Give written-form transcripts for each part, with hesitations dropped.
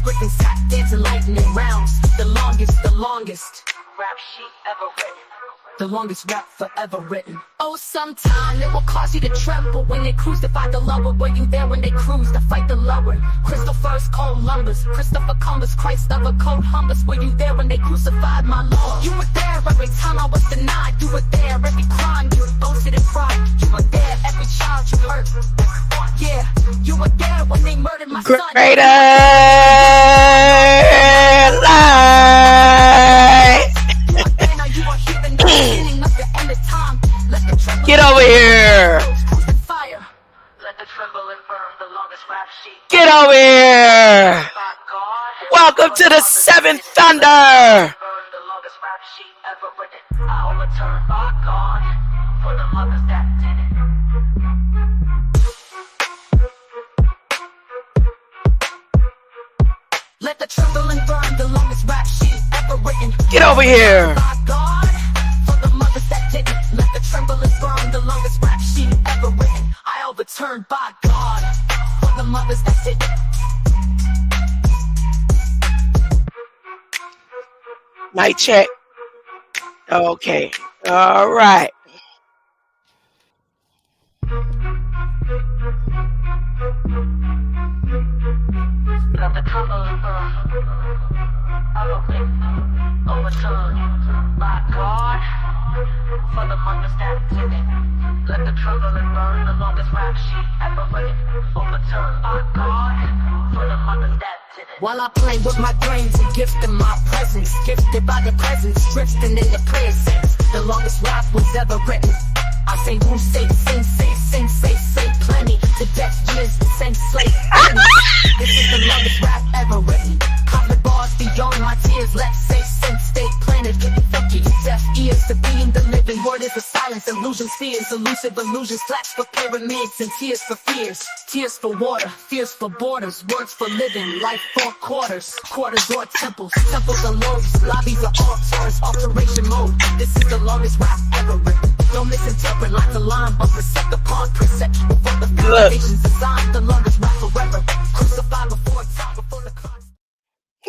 griffins tap dancing lightning rounds. The longest rap sheet ever written. The longest rap forever written. Oh, sometime it will cause you to tremble when they crucify the lover. Were you there when they cruised to fight the lover? Christopher's Columbus, Christopher Columbus, Christ of a cold hummus. Were you there when they crucified my Lord? You were there every time I was denied. You were there every crime you boasted and cried. You were there every child you hurt. Yeah, you were there when they murdered my son. Greater light. Get over here. Get over here. Welcome to the Seventh Thunder. Let the tremble and burn, the longest rap sheet ever written. Get over here. For the mothers that didn't. Let the tremble and burn, the longest rap sheet ever written. I overturned by God. For the mothers that didn't. Mic check. Okay. All right. Let the tremble and burn, overturned by God. For the mothers that didn't. Let the tremble and burn, the longest rap sheet ever written. Overturned by God. For the mothers that didn't. While I play with my brains and gifting my presence, gifted by the presence, drifting in the presence. The longest rap was ever written. I say who say, sing, say plenty. To death, years, the same slave. This is the longest rap ever written. Common bars beyond my tears. Let's say since stay planted. Getting funky, deaf ears to being the living word is a silence. Illusions, fears, elusive illusions. Flash for pyramids and tears for fears. Tears for water, fears for borders. Words for living, life for quarters. Quarters or temples, temples and lobes. Lobbies or altars, alteration mode. This is the longest rap ever written. Don't misinterpret line to line, but precept upon precept. Before the foundations designed, the longest rap forever. Crucified before time, before the cross.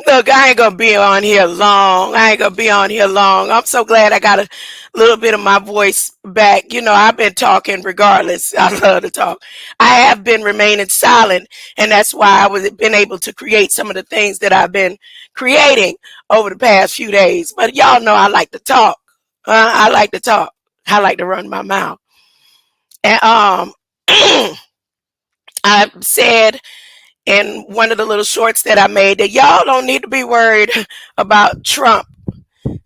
Look, I ain't gonna be on here long. I'm so glad I got a little bit of my voice back. You know, I've been talking regardless. I love to talk. I have been remaining silent, and that's why I was been able to create some of the things that I've been creating over the past few days. But y'all know I like to talk. I like to talk. I like to run my mouth. And I said in one of the little shorts that I made that y'all don't need to be worried about Trump.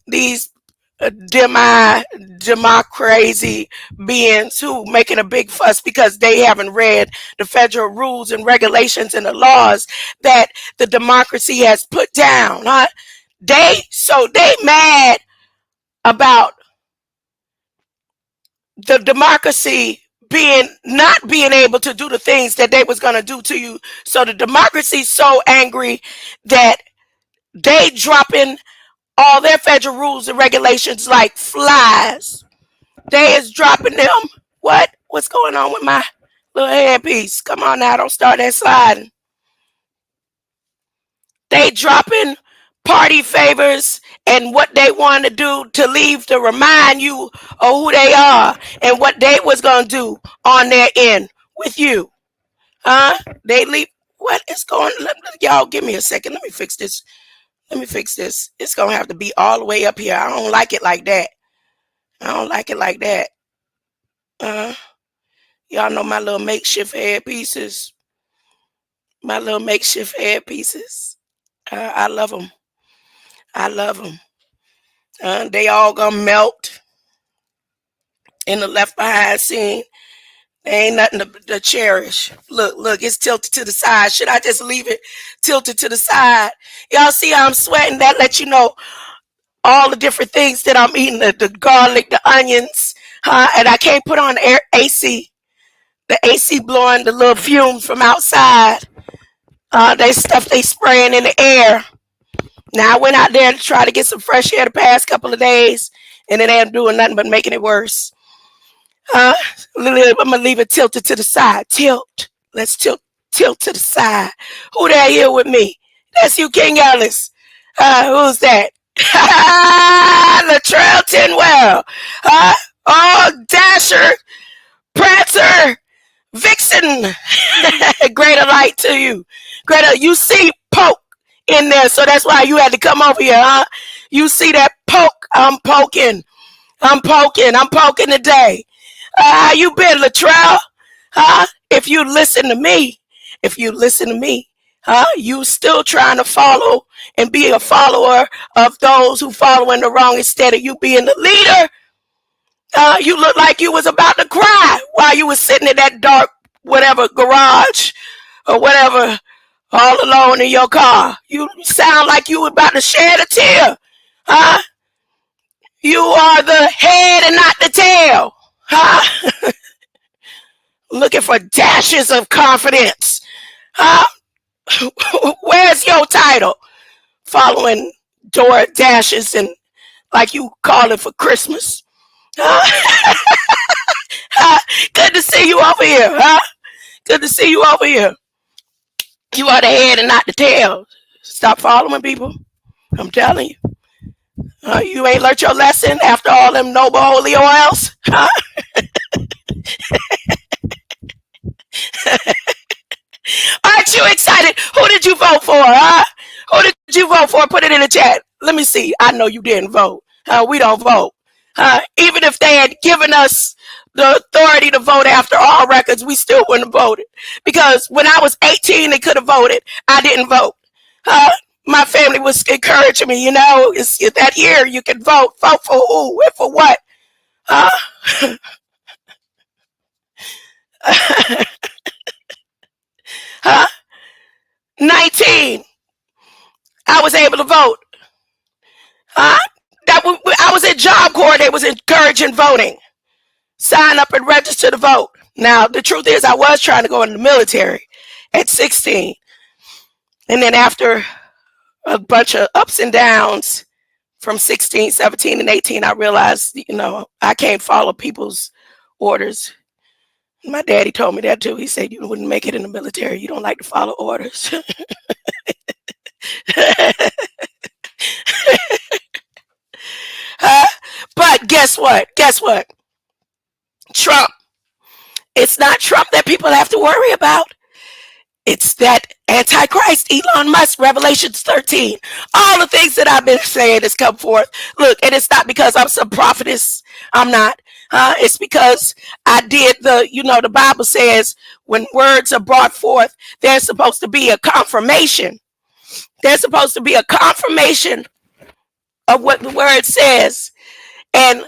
These crazy beings who making a big fuss because they haven't read the federal rules and regulations and the laws that the democracy has put down. They mad about the democracy not being able to do the things that they was going to do to you. So the democracy's so angry that they dropping all their federal rules and regulations like flies. They is dropping them. What's going on with my little headpiece? Come on now, don't start that sliding. They dropping party favors and what they want to do to leave to remind you of who they are and what they was going to do on their end with you. They leave. What is going on? Y'all give me a second. Let me fix this. It's going to have to be all the way up here. I don't like it like that. Y'all know my little makeshift headpieces. I love them. They all gonna melt in the left behind scene. There ain't nothing to cherish. Look, it's tilted to the side. Should I just leave it tilted to the side? Y'all see how I'm sweating? That lets you know all the different things that I'm eating, the garlic, the onions, and I can't put on AC. The AC blowing the little fumes from outside. They spraying in the air. Now I went out there to try to get some fresh air the past couple of days, and it ain't doing nothing but making it worse. I'm gonna leave it tilted to the side. Let's tilt to the side. Who there here with me? That's you, King Ellis. Who's that? Latrell Tinwell. Oh, Dasher, Prancer, Vixen. Greater light to you. Greater, you see poke in there, so that's why you had to come over here, huh? You see that poke? I'm poking. I'm poking today. How you been, Latrell? Huh? If you listen to me, you still trying to follow and be a follower of those who following the wrong instead of you being the leader. You look like you was about to cry while you was sitting in that dark whatever garage or whatever, all alone in your car. You sound like you were about to shed a tear. Huh? You are the head and not the tail. Huh? Looking for dashes of confidence. Huh? Where's your title? Following door dashes and like you call it for Christmas. Huh? Good to see you over here, huh? Good to see you over here. You are the head and not the tail. Stop following people. I'm telling you. You ain't learned your lesson after all them noble holy oils, huh? Aren't you excited? Who did you vote for, huh? Who did you vote for? Put it in the chat. Let me see. I know you didn't vote. We don't vote. Even if they had given us the authority to vote after all records, we still wouldn't have voted. Because when I was 18 and could have voted, I didn't vote. My family was encouraging me, it's that year you can vote. Vote for who and for what? Huh? 19. I was able to vote. I was at Job Corps. They was encouraging voting. Sign up and register to vote. Now, the truth is I was trying to go in the military at 16. And then after a bunch of ups and downs from 16, 17, and 18, I realized, I can't follow people's orders. My daddy told me that too. He said, you wouldn't make it in the military. You don't like to follow orders. But guess what? Trump. It's not Trump that people have to worry about. It's that Antichrist, Elon Musk, Revelations 13. All the things that I've been saying has come forth. Look, and it's not because I'm some prophetess. I'm not. It's because I did the Bible says when words are brought forth, there's supposed to be a confirmation. There's supposed to be a confirmation of what the word says. And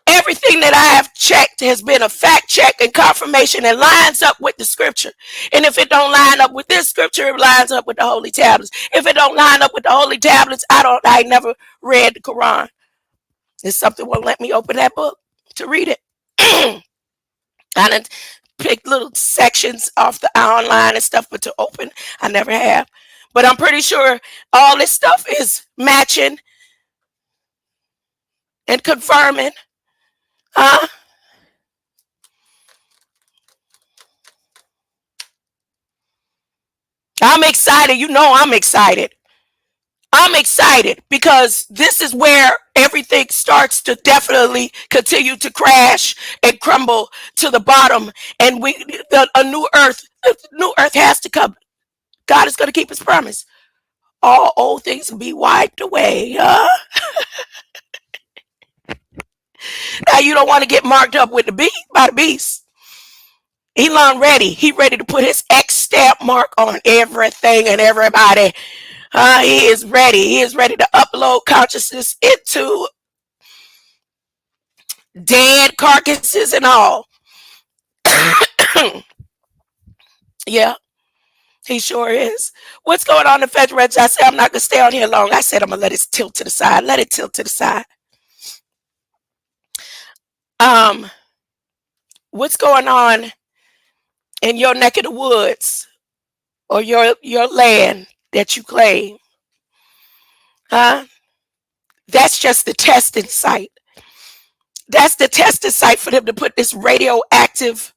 everything that I have checked has been a fact check and confirmation and lines up with the scripture. And if it don't line up with this scripture, it lines up with the holy tablets. If it don't line up with the holy tablets, I never read the Quran. If something won't let me open that book to read it. I done picked little sections off the online and stuff, but to open, I never have. But I'm pretty sure all this stuff is matching and confirming. I'm excited. I'm excited. I'm excited because this is where everything starts to definitely continue to crash and crumble to the bottom. And a new earth has to come. God is going to keep his promise. All old things will be wiped away. Now you don't want to get marked up with by the beast. Elon ready. He ready to put his X stamp mark on everything and everybody. He is ready. He is ready to upload consciousness into dead carcasses and all. Yeah, he sure is. What's going on in the federal register? I said I'm not going to stay on here long. I said I'm going to let it tilt to the side. Let it tilt to the side. What's going on in your neck of the woods or your land that you claim? That's just the testing site. That's the testing site for them to put this radioactive,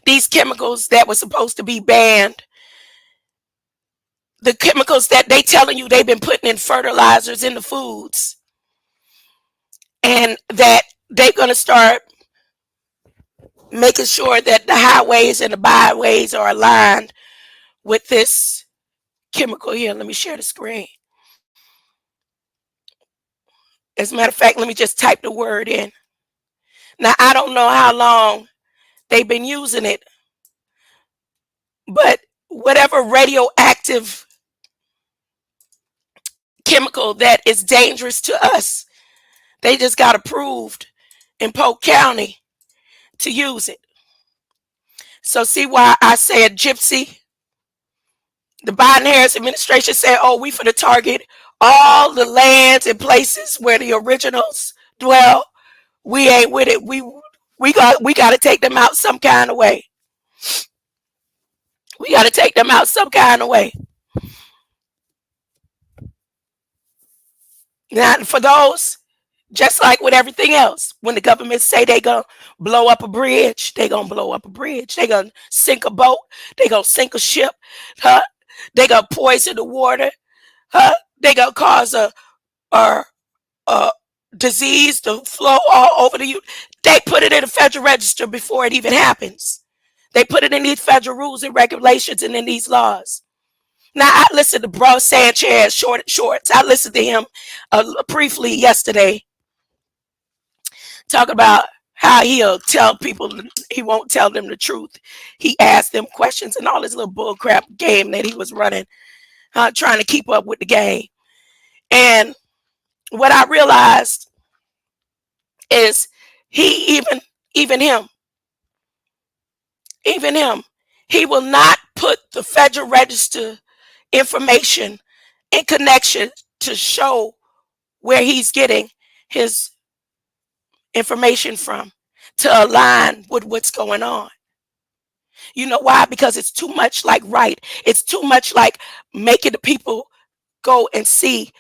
these chemicals that were supposed to be banned the chemicals that they telling you they've been putting in fertilizers in the foods, and that they're going to start making sure that the highways and the byways are aligned with this chemical here. Let me share the screen. As a matter of fact, let me just type the word in. Now, I don't know how long they've been using it, but whatever radioactive chemical that is dangerous to us, they just got approved in Polk County to use it. So see why I said Gypsy? The Biden-Harris administration said, oh, we for the target all the lands and places where the originals dwell. We ain't with it. We got to take them out some kind of way. We got to take them out some kind of way. Now, for those, just like with everything else, when the government say they gonna blow up a bridge, they gonna blow up a bridge. They gonna sink a boat. They gonna sink a ship. Huh? They gonna poison the water. Huh? They gonna cause a, a disease to flow all over the U. They put it in the Federal Register before it even happens. They put it in these federal rules and regulations and in these laws. Now, I listened to Bro Sanchez Shorts. I listened to him briefly yesterday, talking about how he'll tell people he won't tell them the truth. He asked them questions and all this little bullcrap game that he was running, trying to keep up with the game. And what I realized is he even him, he will not put the Federal Register information in connection to show where he's getting his information from to align with what's going on. You know why? Because it's too much like right. It's too much like making the people go and see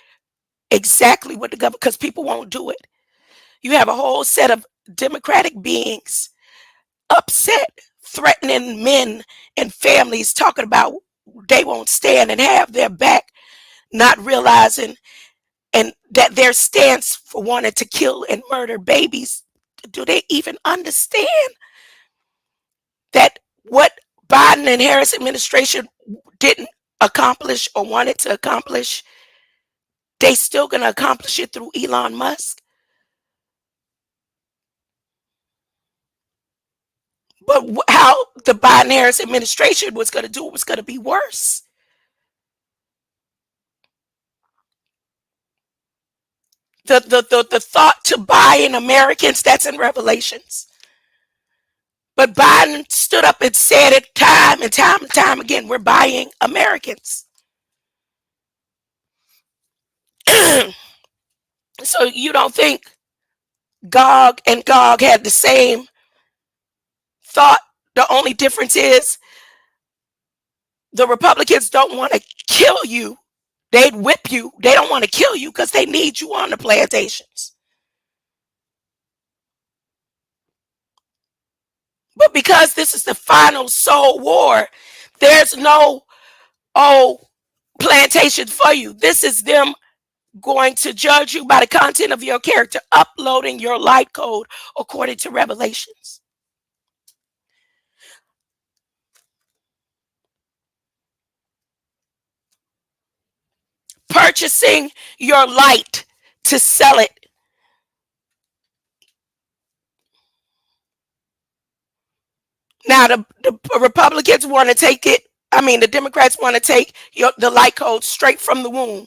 exactly what the government, because people won't do it. You have a whole set of democratic beings upset, threatening men and families, talking about they won't stand and have their back, not realizing and that their stance for wanting to kill and murder babies. Do they even understand that what Biden and Harris administration didn't accomplish or wanted to accomplish, they still going to accomplish it through Elon Musk? But how the Biden-Harris administration was going to do it was going to be worse. The thought to buying Americans, that's in Revelations. But Biden stood up and said it time and time and time again, we're buying Americans. So you don't think Gog and Gog had the same thought? The only difference is the Republicans don't want to kill you. They'd whip you. They don't want to kill you because they need you on the plantations. But because this is the final soul war, there's no, plantation for you. This is them going to judge you by the content of your character, uploading your light code according to Revelations. Purchasing your light to sell it. Now, the Republicans want to take it. I mean, the Democrats want to take the light code straight from the womb.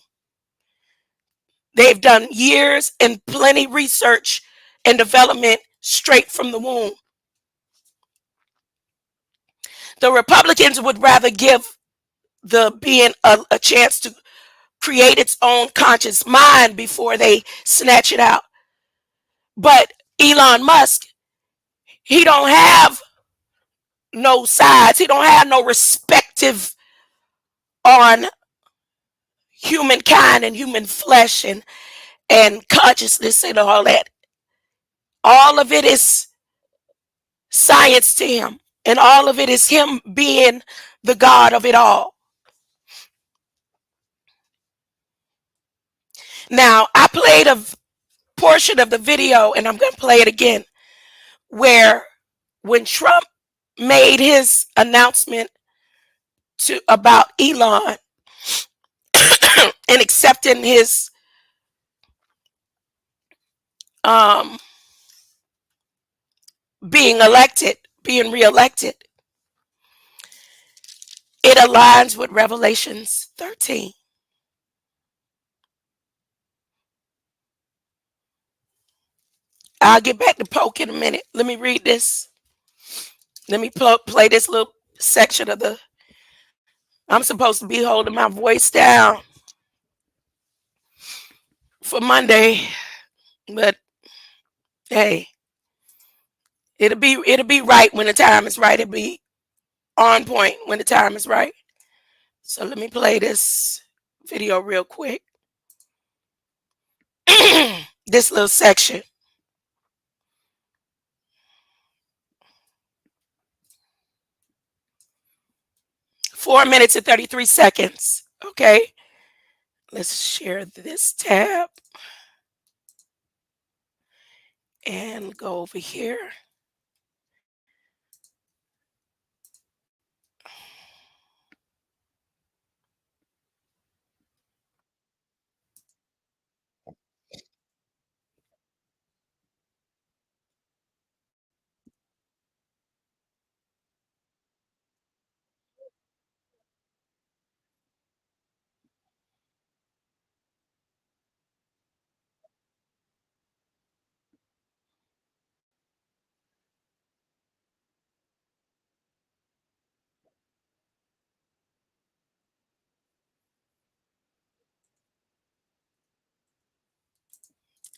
They've done years and plenty research and development straight from the womb. The Republicans would rather give the being a chance to create its own conscious mind before they snatch it out. But Elon Musk, he don't have no sides. He don't have no respective on humankind and human flesh and consciousness and all that. All of it is science to him, and all of it is him being the God of it all. Now, I played a portion of the video, and I'm going to play it again, where when Trump made his announcement about Elon and accepting his being reelected, it aligns with Revelations 13. I'll get back to Polk in a minute. Let me read this. Let me play this little section of the. I'm supposed to be holding my voice down for Monday, but hey, it'll be right when the time is right. It'll be on point when the time is right. So let me play this video real quick. This little section. 4 minutes and 33 seconds. Okay. Let's share this tab. And go over here.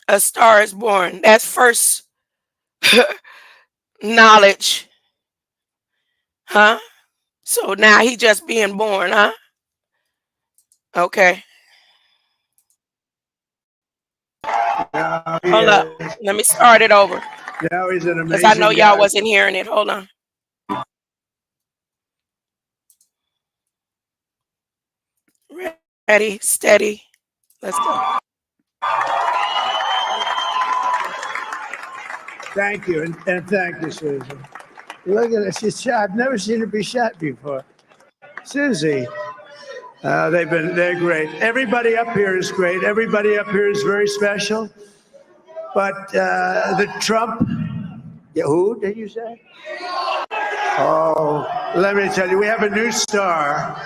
A star is born. That's first knowledge. Huh? So now he just being born, huh? Okay. Hold up. Let me start it over. Now he's an amazing because I know y'all wasn't hearing it. Hold on. Ready, steady. Let's go. Thank you, and thank you, Susan. Look at this. She's shot. I've never seen her be shot before. Susie. They're great. Everybody up here is great. Everybody up here is very special. But the Trump, who did you say? Oh, let me tell you, we have a new star.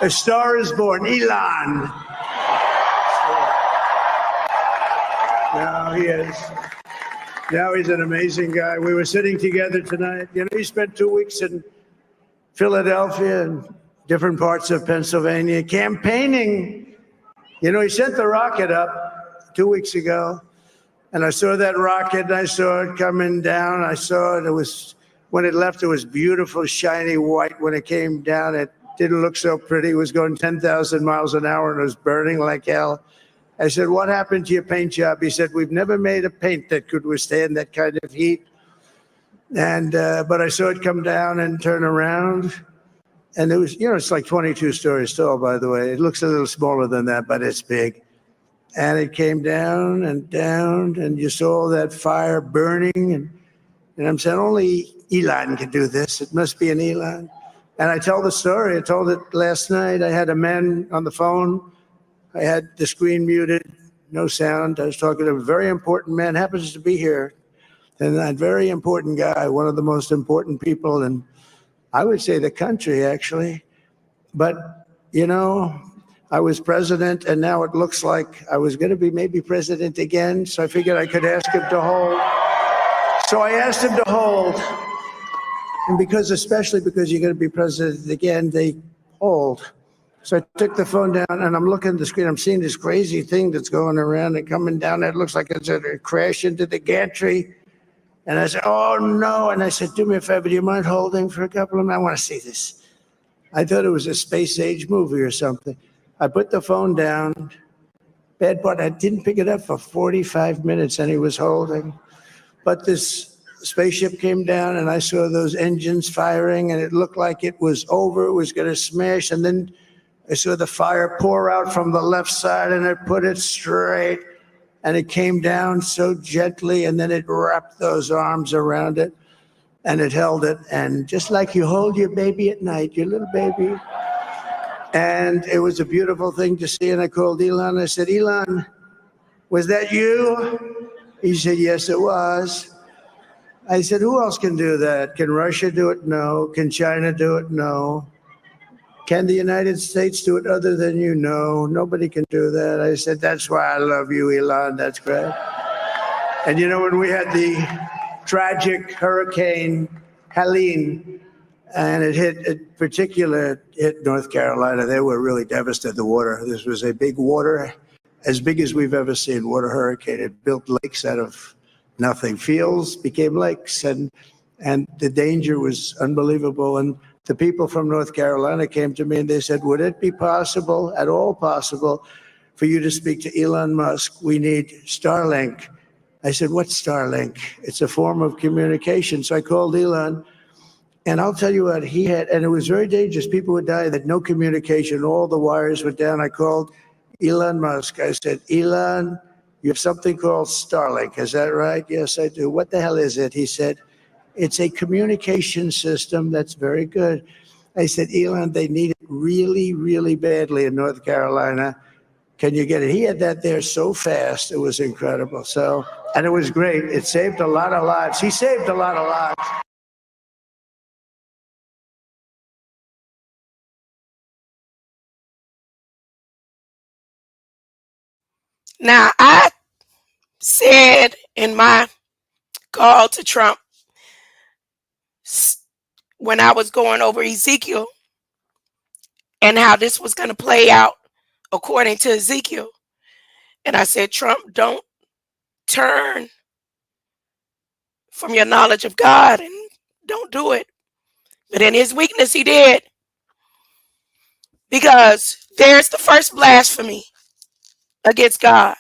A star is born, Elon. Now he is. Now he's an amazing guy. We were sitting together tonight. You know, he spent 2 weeks in Philadelphia and different parts of Pennsylvania campaigning. You know, he sent the rocket up 2 weeks ago, and I saw that rocket, and I saw it coming down. I saw it. It was, when it left, it was beautiful, shiny white. When it came down, it didn't look so pretty. It was going 10,000 miles an hour, and it was burning like hell. I said, what happened to your paint job? He said, we've never made a paint that could withstand that kind of heat. And but I saw it come down and turn around. And it was, you know, it's like 22 stories tall, by the way. It looks a little smaller than that, but it's big. And it came down, and you saw that fire burning. And I'm saying, only Elon can do this. It must be an Elon. And I tell the story. I told it last night. I had a man on the phone. I had the screen muted, no sound. I was talking to a very important man, happens to be here. And that very important guy, one of the most important people in, I would say, the country, actually. But, you know, I was president, and now it looks like I was going to be maybe president again. So I figured I could ask him to hold. So I asked him to hold. And especially because you're going to be president again, they hold. So I took the phone down, and I'm looking at the screen. I'm seeing this crazy thing that's going around and coming down. It looks like it's going to crash into the gantry. And I said, oh, no. And I said, do me a favor. Do you mind holding for a couple of minutes? I want to see this. I thought it was a space age movie or something. I put the phone down. Bad part, I didn't pick it up for 45 minutes, and he was holding. But this spaceship came down, and I saw those engines firing, and it looked like it was over. It was going to smash. And then I saw the fire pour out from the left side, and it put it straight, and it came down so gently, and then it wrapped those arms around it, and it held it, and just like you hold your baby at night, your little baby. And it was a beautiful thing to see, and I called Elon. I said, Elon, was that you? He said, yes, it was. I said, who else can do that? Can Russia do it? No. Can China do it? No. Can the United States do it other than you? No. Nobody can do that. I said, that's why I love you, Elon. That's great. And you know, when we had the tragic Hurricane Helene, and it hit North Carolina, they were really devastated, the water. This was a big water, as big as we've ever seen, water hurricane. It built lakes out of nothing. Fields became lakes, and the danger was unbelievable. And the people from North Carolina came to me and they said, would it be possible, at all possible, for you to speak to Elon Musk? We need Starlink. I said, what's Starlink? It's a form of communication. So I called Elon, and I'll tell you what, he had, and it was very dangerous. People would die, that no communication, all the wires were down. I called Elon Musk. I said, Elon, you have something called Starlink. Is that right? Yes, I do. What the hell is it? He said, it's a communication system that's very good. I said, Elon, they need it really, really badly in North Carolina. Can you get it? He had that there so fast. It was incredible. So, and it was great. It saved a lot of lives. He saved a lot of lives. Now, I said in my call to Trump, when I was going over Ezekiel and how this was going to play out according to Ezekiel, and I said, Trump, don't turn from your knowledge of God, and don't do it. But in his weakness, he did. Because there's the first blasphemy against God,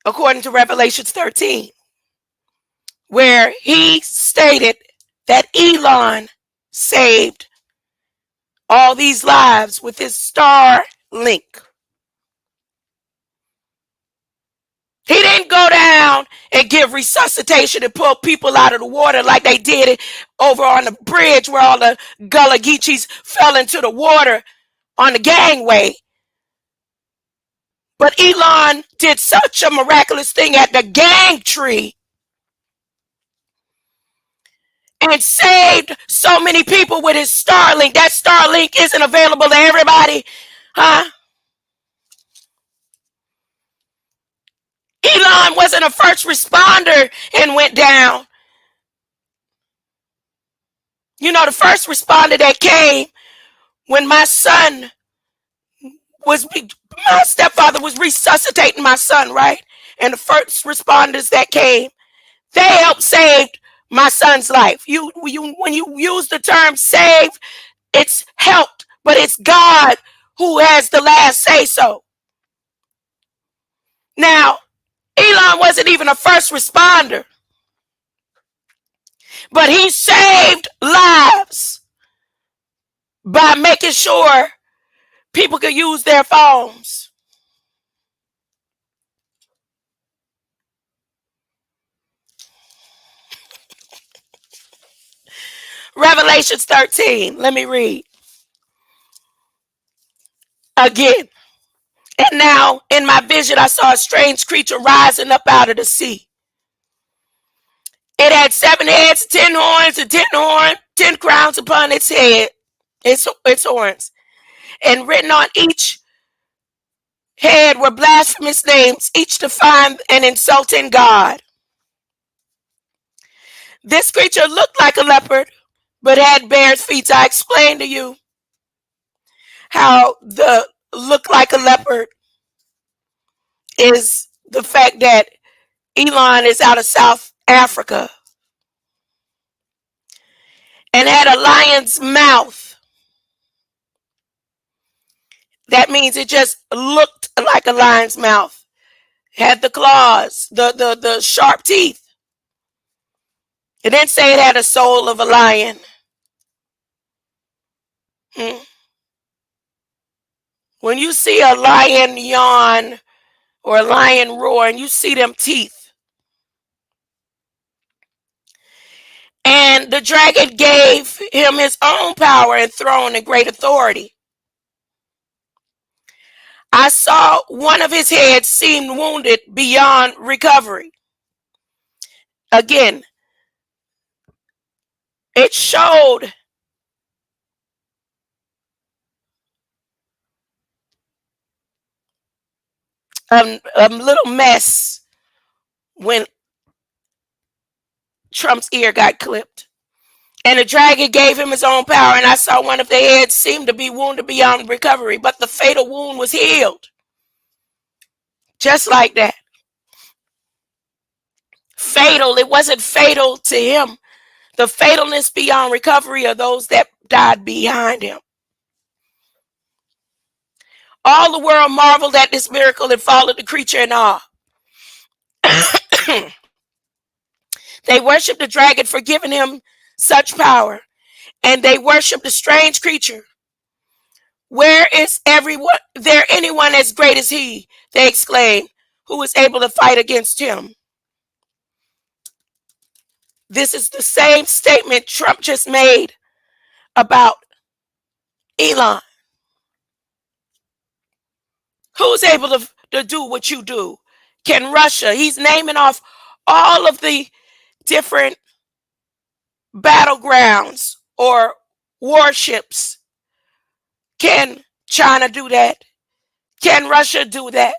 according to Revelation 13, where he stated that Elon saved all these lives with his Starlink. He didn't go down and give resuscitation and pull people out of the water like they did it over on the bridge where all the Gullah Geechees fell into the water on the gangway. But Elon did such a miraculous thing at the gang tree and saved so many people with his Starlink. That Starlink isn't available to everybody, huh? Elon wasn't a first responder and went down. You know, the first responder that came when my stepfather was resuscitating my son, right? And the first responders that came, they helped save my son's life. When you use the term save, it's helped, but it's God who has the last say so. Now, Elon wasn't even a first responder, but he saved lives by making sure people could use their phones. Revelations 13, let me read again. And now in my vision, I saw a strange creature rising up out of the sea. It had 7 heads, 10 horns, and 10 crowns upon its head, its horns. And written on each head were blasphemous names, each defying and insulting God. This creature looked like a leopard, but had bear's feet. I explained to you how the look like a leopard is the fact that Elon is out of South Africa and had a lion's mouth. That means it just looked like a lion's mouth. Had the claws, the sharp teeth. It didn't say it had a soul of a lion. When you see a lion yawn or a lion roar and you see them teeth, and the dragon gave him his own power and throne and great authority. I saw one of his heads seemed wounded beyond recovery. Again, it showed a little mess when Trump's ear got clipped. And the dragon gave him his own power, and I saw one of the heads seemed to be wounded beyond recovery, but the fatal wound was healed. Just like that. Fatal. It wasn't fatal to him. The fatalness beyond recovery are those that died behind him. All the world marveled at this miracle and followed the creature in awe. They worshiped the dragon for giving him such power, and they worshiped the strange creature. Where is there anyone as great as he? They exclaimed, who is able to fight against him? This is the same statement Trump just made about Elon. Who's able to do what you do? Can Russia? He's naming off all of the different battlegrounds or warships. Can China do that? Can Russia do that?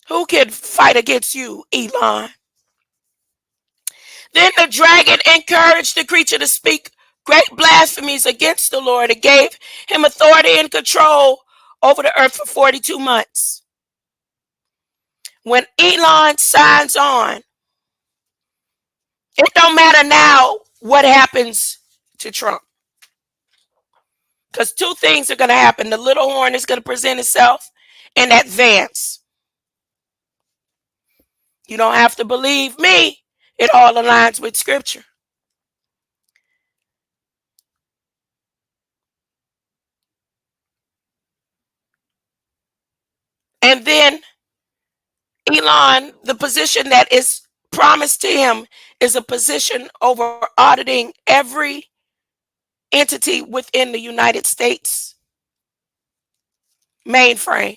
Who can fight against you, Elon? Then the dragon encouraged the creature to speak great blasphemies against the Lord and gave him authority and control over the earth for 42 months. When Elon signs on, it don't matter now what happens to Trump. Because two things are going to happen. The little horn is going to present itself and advance. You don't have to believe me. It all aligns with scripture. And then Elon, the position that is promised to him is a position over auditing every entity within the United States mainframe.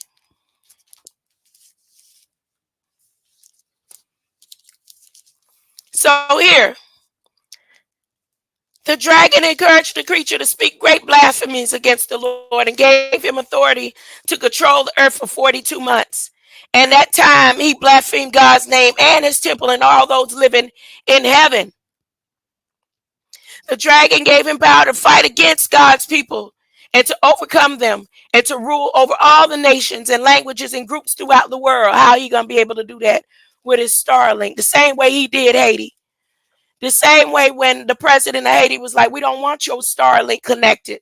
So here, the dragon encouraged the creature to speak great blasphemies against the Lord and gave him authority to control the earth for 42 months. And that time he blasphemed God's name and his temple and all those living in heaven. The dragon gave him power to fight against God's people and to overcome them and to rule over all the nations and languages and groups throughout the world. How are you going to be able to do that with his Starlink? The same way he did Haiti. The same way when the president of Haiti was like, we don't want your Starlink connected.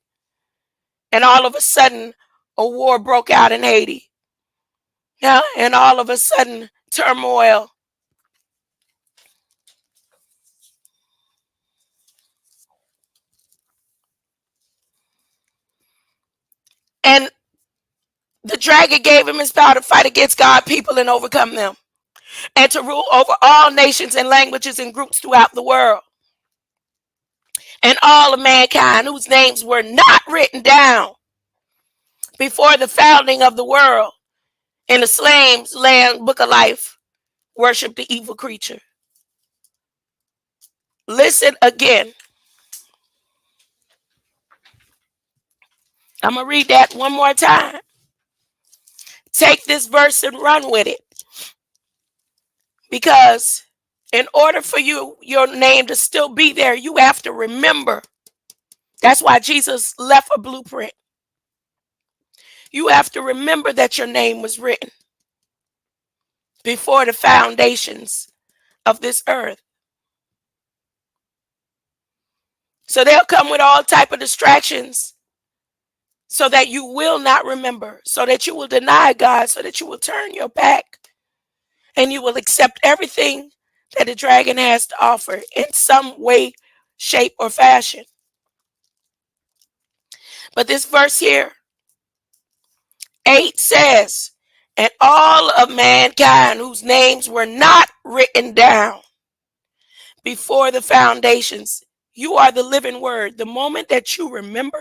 And all of a sudden, a war broke out in Haiti. Yeah, and all of a sudden, turmoil. And the dragon gave him his power to fight against God's people and overcome them, and to rule over all nations and languages and groups throughout the world. And all of mankind whose names were not written down before the founding of the world in the slain's land book of life worship the evil creature. Listen again. I'm going to read that one more time. Take this verse and run with it. Because in order for your name to still be there, you have to remember. That's why Jesus left a blueprint. You have to remember that your name was written before the foundations of this earth. So they'll come with all type of distractions so that you will not remember, so that you will deny God, so that you will turn your back and you will accept everything that the dragon has to offer in some way, shape, or fashion. But this verse here 8 says, and all of mankind whose names were not written down before the foundations. You are the living word. The moment that you remember,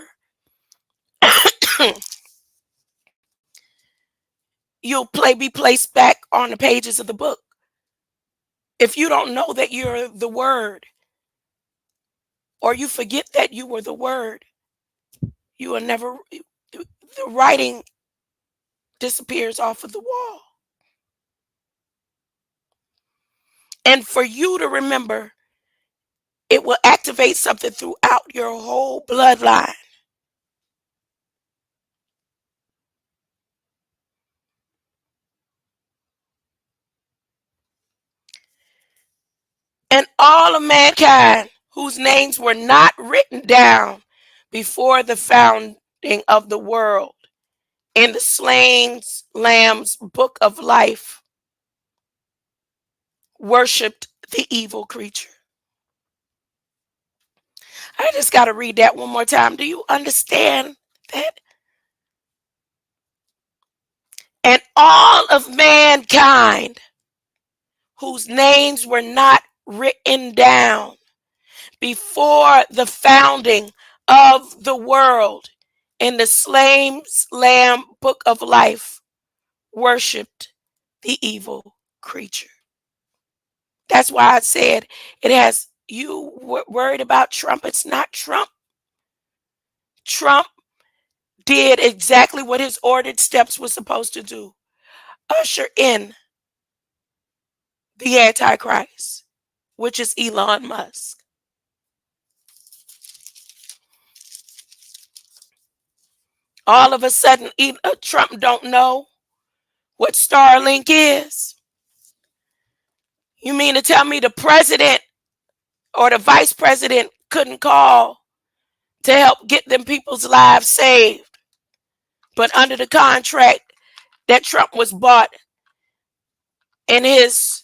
you'll be placed back on the pages of the book. If you don't know that you're the word, or you forget that you were the word, you will never, the writing disappears off of the wall. And for you to remember, it will activate something throughout your whole bloodline. And all of mankind whose names were not written down before the founding of the world in the slain lamb's book of life worshiped the evil creature. I just got to read that one more time. Do you understand that? And all of mankind whose names were not written down before the founding of the world in the slain lamb book of life worshiped the evil creature. That's why I said it has you worried about Trump. It's not Trump. Trump did exactly what his ordered steps were supposed to do. Usher in the Antichrist, which is Elon Musk. All of a sudden, Trump don't know what Starlink is. You mean to tell me the president or the vice president couldn't call to help get them people's lives saved? But under the contract that Trump was bought in his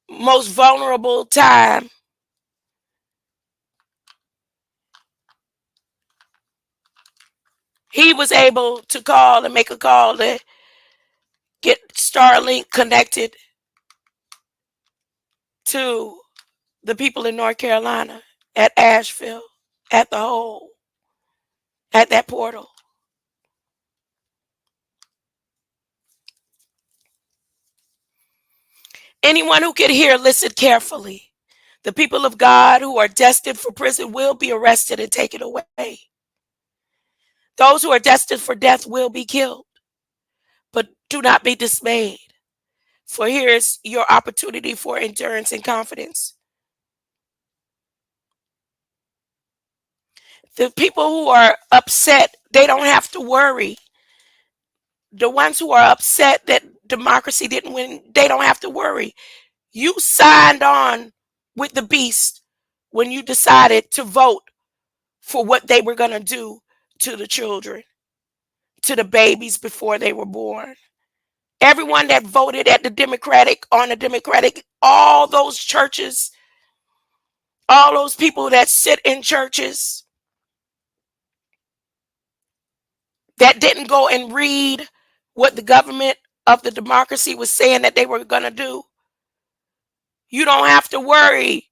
most vulnerable time, he was able to call and make a call to get Starlink connected to the people in North Carolina, at Asheville, at the hole, at that portal. Anyone who can hear, listen carefully. The people of God who are destined for prison will be arrested and taken away. Those who are destined for death will be killed. But do not be dismayed, for here is your opportunity for endurance and confidence. The people who are upset, they don't have to worry. The ones who are upset that democracy didn't win, they don't have to worry. You signed on with the beast when you decided to vote for what they were going to do to the children, to the babies before they were born. Everyone that voted at the Democratic, all those churches, all those people that sit in churches that didn't go and read what the government of the democracy was saying that they were going to do. You don't have to worry.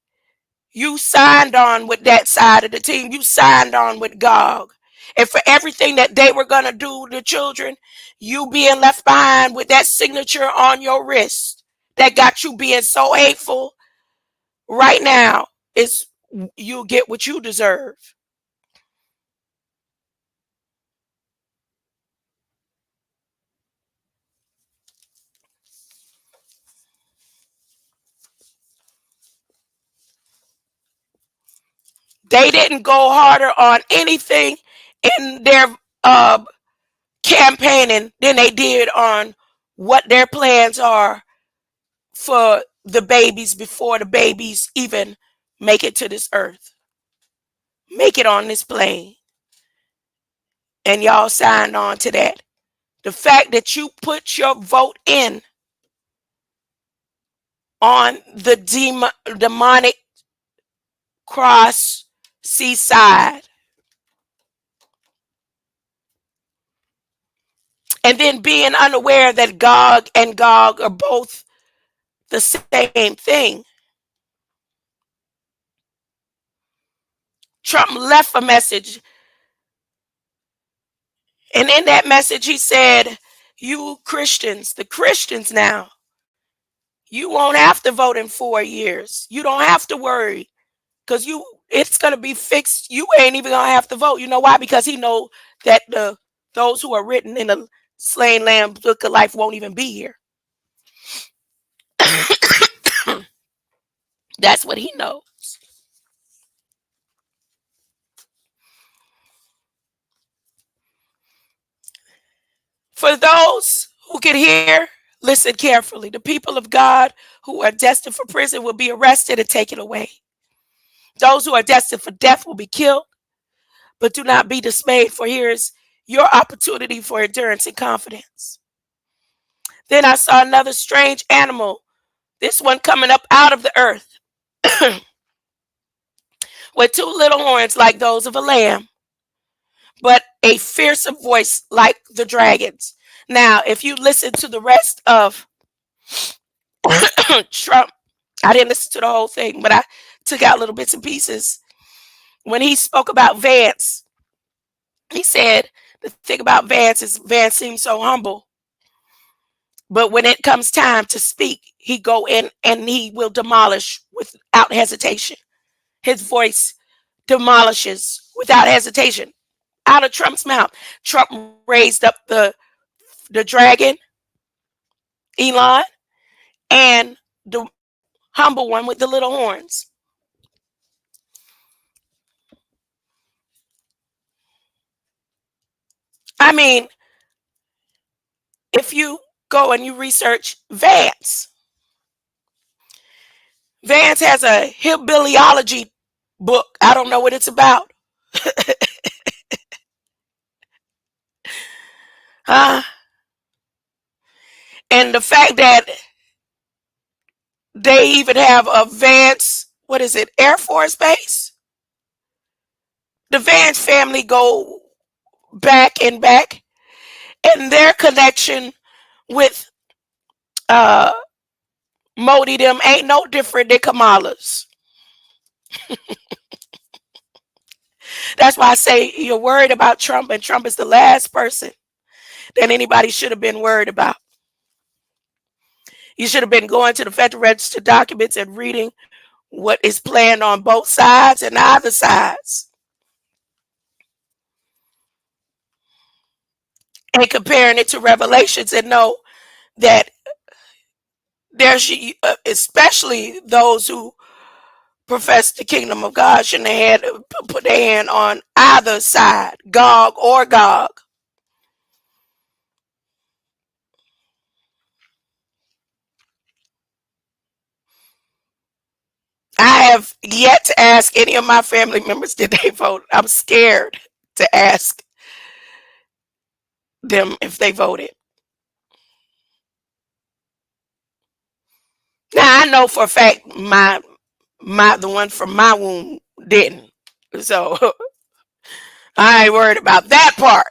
You signed on with that side of the team. You signed on with Gog. And for everything that they were going to do to children, you being left behind with that signature on your wrist that got you being so hateful right now is you get what you deserve. They didn't go harder on anything in their campaigning than they did on what their plans are for the babies before the babies even make it to this earth, make it on this plane. And y'all signed on to that. The fact that you put your vote in on the demonic cross seaside, And then being unaware that Gog and Gog are both the same thing. Trump left a message, and in that message he said, you Christians, the Christians now, you won't have to vote in 4 years. You don't have to worry, because it's going to be fixed. You ain't even going to have to vote. You know why? Because he know that those who are written in the slain lamb book of life won't even be here. That's what he knows. For those who can hear, listen carefully. The people of God who are destined for prison will be arrested and taken away. Those who are destined for death will be killed. But do not be dismayed, for here's your opportunity for endurance and confidence. Then I saw another strange animal, this one coming up out of the earth, with 2 little horns like those of a lamb, but a fearsome voice like the dragons. Now, if you listen to the rest of Trump, I didn't listen to the whole thing, but I took out little bits and pieces. When he spoke about Vance, he said the thing about Vance is Vance seems so humble, but when it comes time to speak, he go in and he will demolish without hesitation. His voice demolishes without hesitation out of Trump's mouth. Trump raised up the dragon, Elon, and the humble one with the little horns. I mean, if you go and you research Vance has a hillbillyology book. I don't know what it's about. And the fact that they even have a Vance, what is it, Air Force Base? The Vance family go back and back, and their connection with Modi them ain't no different than Kamala's. That's why I say you're worried about Trump, and Trump is the last person that anybody should have been worried about. You should have been going to the Federal Register documents and reading what is planned on both sides and either sides, and comparing it to Revelations, and know that there's especially those who profess the kingdom of God shouldn't have had put their hand on either side, Gog or Gog. I have yet to ask any of my family members did they vote. I'm scared to ask them if they voted. Now I know for a fact the one from my womb didn't. So I ain't worried about that part.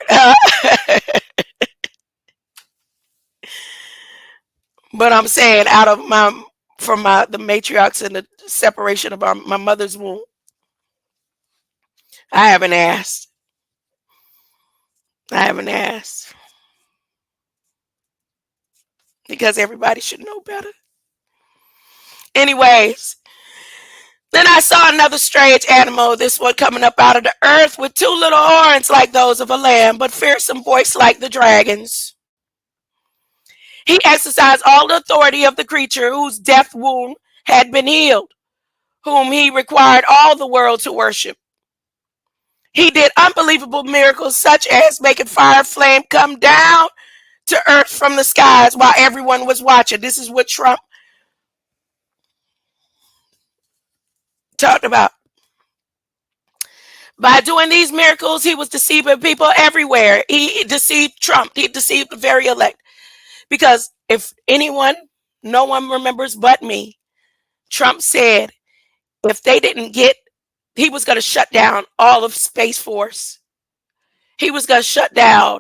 But I'm saying out of the matriarchs and the separation of my mother's womb, I haven't asked. Because everybody should know better. Anyways, then I saw another strange animal, this one coming up out of the earth with 2 little horns like those of a lamb, but fearsome voice like the dragons. He exercised all the authority of the creature whose death wound had been healed, whom he required all the world to worship. He did unbelievable miracles, such as making fire flame come down to earth from the skies while everyone was watching. This is what Trump talked about. By doing these miracles, he was deceiving people everywhere. He deceived Trump. He deceived the very elect. Because if no one remembers but me, Trump said if they didn't get, he was going to shut down all of Space Force. He was going to shut down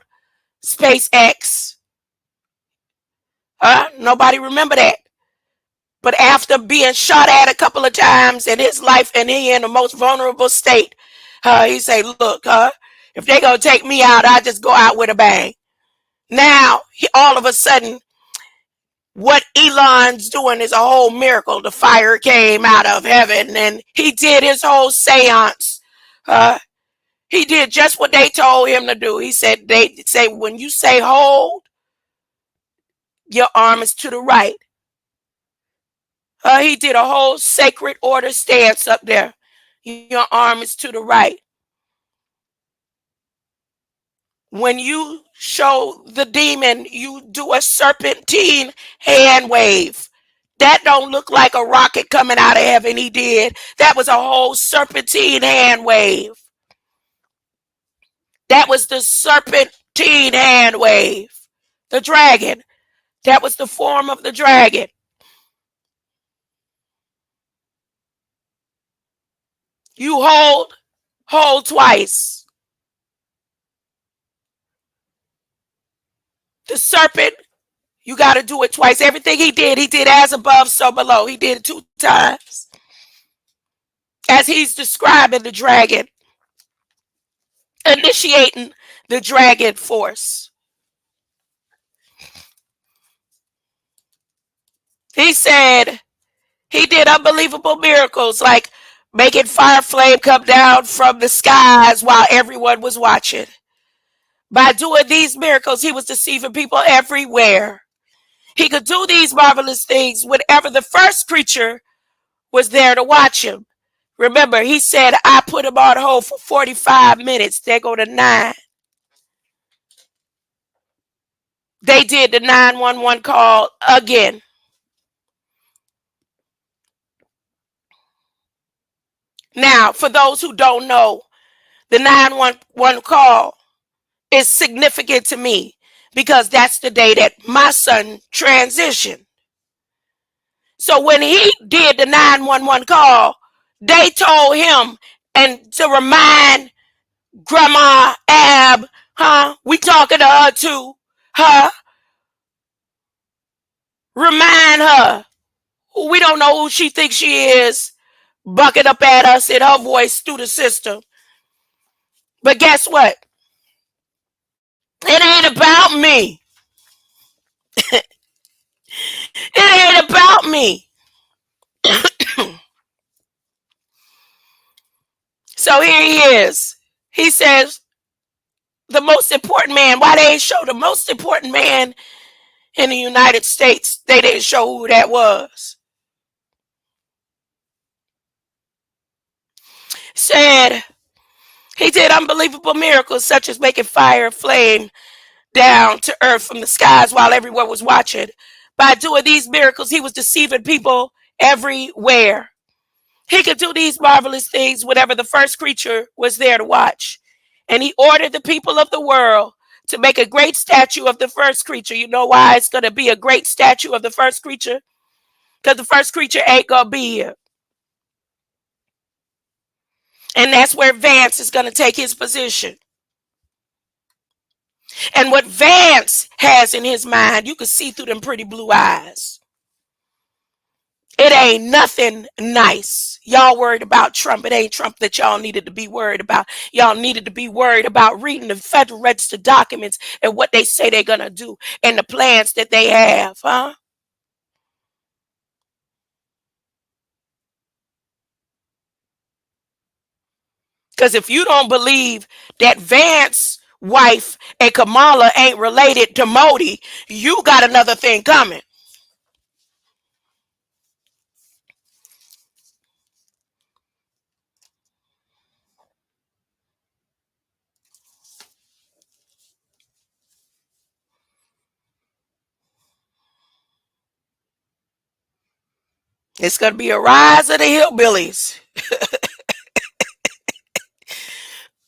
SpaceX. Nobody remember that. But after being shot at a couple of times in his life, and he in the most vulnerable state, he say, look, if they gonna take me out, I just go out with a bang. Now, all of a sudden, what Elon's doing is a whole miracle. The fire came out of heaven, and he did his whole seance. He did just what they told him to do. He said, they say, when you say hold, your arm is to the right. He did a whole sacred order stance up there. Your arm is to the right. When you show the demon, you do a serpentine hand wave. That don't look like a rocket coming out of heaven. He did. That was a whole serpentine hand wave. That was the serpentine hand wave. The dragon. That was the form of the dragon. You hold twice. The serpent, you got to do it twice. Everything he did as above, so below. He did it 2 times. As he's describing the dragon, initiating the dragon force. He said he did unbelievable miracles, like making fire flame come down from the skies while everyone was watching. By doing these miracles, he was deceiving people everywhere. He could do these marvelous things whenever the first creature was there to watch him. Remember, he said, I put him on hold for 45 minutes. They go to 9. They did the 911 call again. Now, for those who don't know, the 911 call is significant to me because that's the day that my son transitioned. So when he did the 911 call, they told him and to remind Grandma Ab, we talking to her too, remind her. We don't know who she thinks she is, bucking up at us in her voice through the system. But guess what? It ain't about me. It ain't about me. So here he is. He says, the most important man. Why they didn't show the most important man in the United States? They didn't show who that was. Said he did unbelievable miracles such as making fire flame down to earth from the skies while everyone was watching. By doing these miracles, he was deceiving people everywhere. He could do these marvelous things whenever the first creature was there to watch. And he ordered the people of the world to make a great statue of the first creature. You know why it's going to be a great statue of the first creature? Because the first creature ain't going to be here. And that's where Vance is going to take his position. And what Vance has in his mind, you can see through them pretty blue eyes. It ain't nothing nice. Y'all worried about Trump. It ain't Trump that y'all needed to be worried about. Y'all needed to be worried about reading the Federal Register documents and what they say they're going to do and the plans that they have, Because if you don't believe that Vance wife and Kamala ain't related to Modi, you got another thing coming. It's going to be a rise of the hillbillies.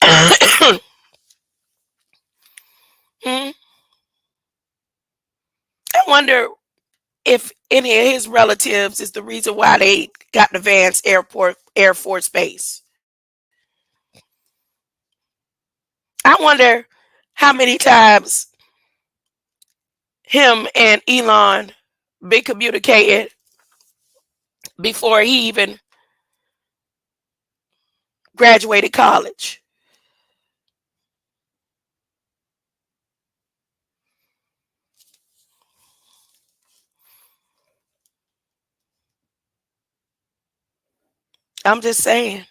I wonder if any of his relatives is the reason why they got the Vance Air Force Base. I wonder how many times him and Elon been communicating before he even graduated college. I'm just saying.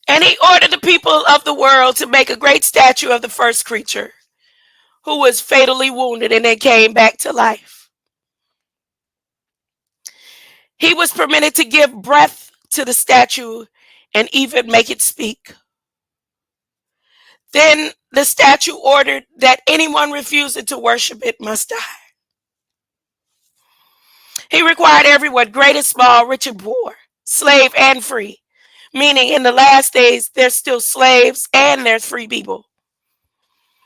And he ordered the people of the world to make a great statue of the first creature who was fatally wounded and then came back to life. He was permitted to give breath to the statue and even make it speak. Then the statue ordered that anyone refusing to worship it must die. He required everyone, great and small, rich and poor, slave and free, meaning in the last days, there's still slaves and there's free people.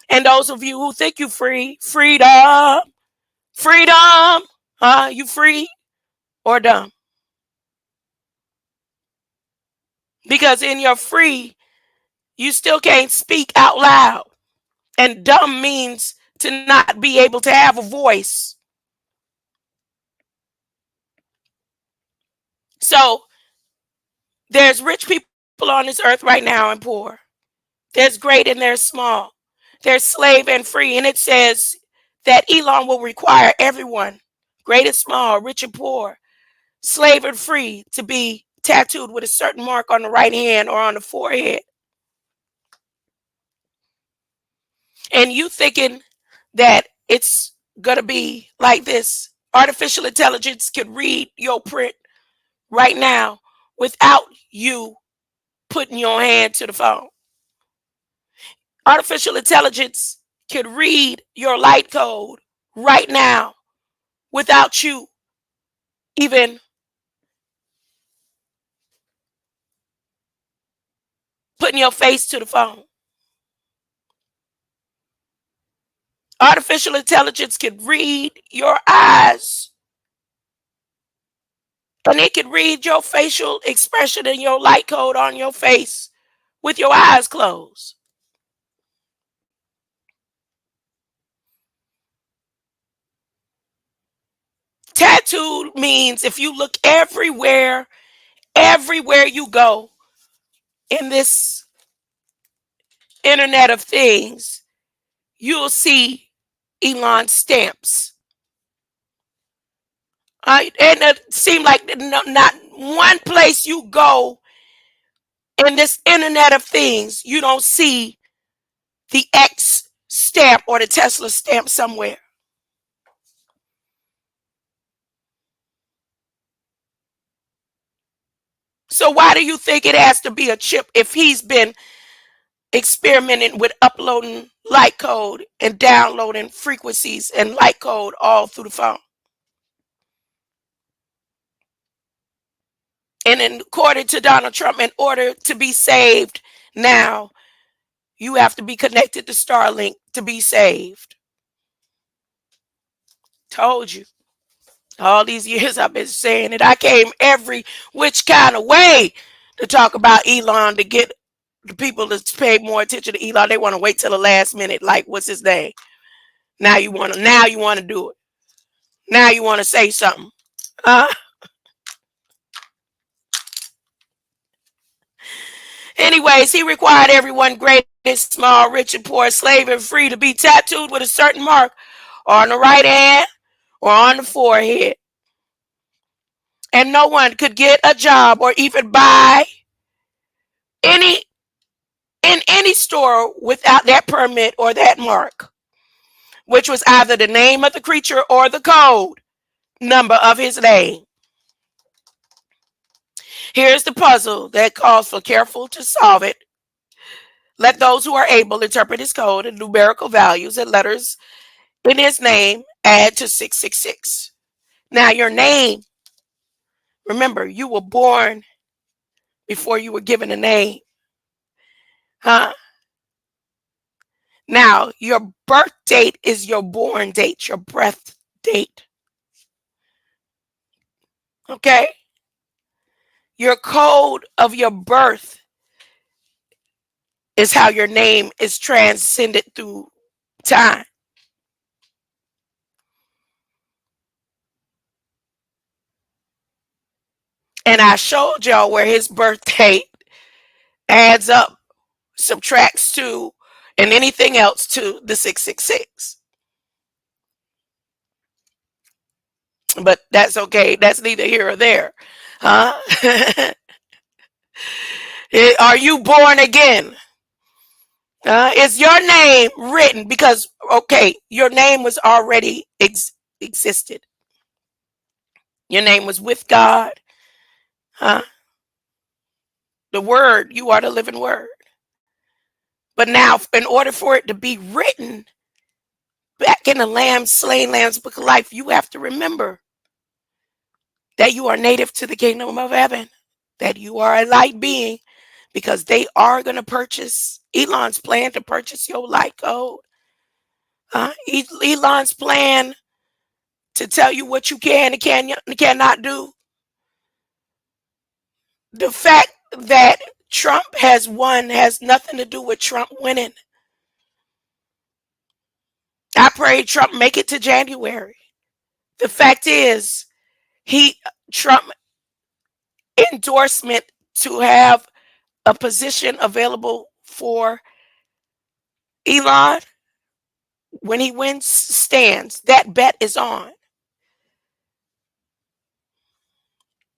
And those of you who think you free, freedom, freedom, you free or dumb? Because in your free, you still can't speak out loud. And dumb means to not be able to have a voice. So there's rich people on this earth right now and poor. There's great and there's small. There's slave and free. And it says that Elon will require everyone, great and small, rich and poor, slave and free, to be tattooed with a certain mark on the right hand or on the forehead. And you thinking that it's going to be like this. Artificial intelligence can read your print right now without you putting your hand to the phone. Artificial intelligence can read your light code right now without you even putting your face to the phone. Artificial intelligence can read your eyes. And it can read your facial expression and your light code on your face with your eyes closed. Tattooed means if you look everywhere you go in this internet of things, you'll see Elon stamps. And it seems like not one place you go in this internet of things, you don't see the X stamp or the Tesla stamp somewhere. So why do you think it has to be a chip if he's been experimenting with uploading light code and downloading frequencies and light code all through the phone? And then, according to Donald Trump, in order to be saved now, you have to be connected to Starlink to be saved. Told you. All these years I've been saying it. I came every which kind of way to talk about Elon to get the people to pay more attention to Elon. They want to wait till the last minute. Like, what's his name? Now you want to do it. Now you want to say something. Anyways, he required everyone, great and small, rich and poor, slave and free, to be tattooed with a certain mark on the right hand or on the forehead. And no one could get a job or even buy in any store without that permit or that mark, which was either the name of the creature or the code number of his name. Here's the puzzle that calls for careful to solve it. Let those who are able interpret his code and numerical values and letters in his name add to 666. Now your name, remember, you were born before you were given a name. Now, your birth date is your born date, your breath date. Okay? Your code of your birth is how your name is transcended through time. And I showed y'all where his birthday adds up, subtracts to, and anything else to the 666. But that's okay. That's neither here or there. Huh? Are you born again? Is your name written? Because, okay, your name was already existed. Your name was with God. Huh? The word, you are the living word. But now, in order for it to be written back in the slain lamb's book of life, you have to remember that you are native to the kingdom of heaven, that you are a light being, because they are going to purchase. Elon's plan to purchase your light code. Elon's plan to tell you what you can and cannot do. The fact that Trump has won has nothing to do with Trump winning. I pray Trump make it to January. The fact is, Trump endorsement to have a position available for Elon when he wins stands. That bet is on.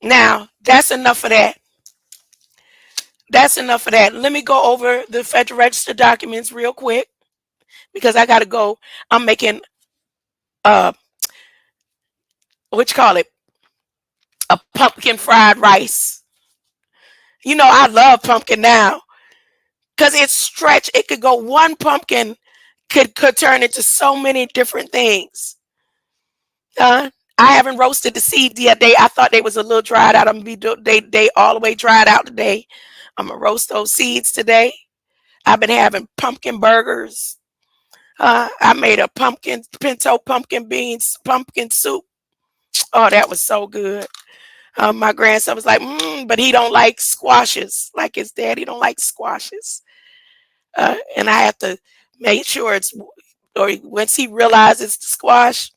Now, that's enough of that. That's enough of that. Let me go over the Federal Register documents real quick because I got to go. I'm making, what you call it, a pumpkin fried rice. You know, I love pumpkin now because it's stretched. It could go, one pumpkin could turn into so many different things. I haven't roasted the seed yet. I thought they was a little dried out. They all the way dried out today. I'm gonna roast those seeds today. I've been having pumpkin burgers. I made a pinto pumpkin beans pumpkin soup. Oh, that was so good. My grandson was like, but he don't like squashes. Like his daddy don't like squashes. And I have to make sure or once he realizes the squash,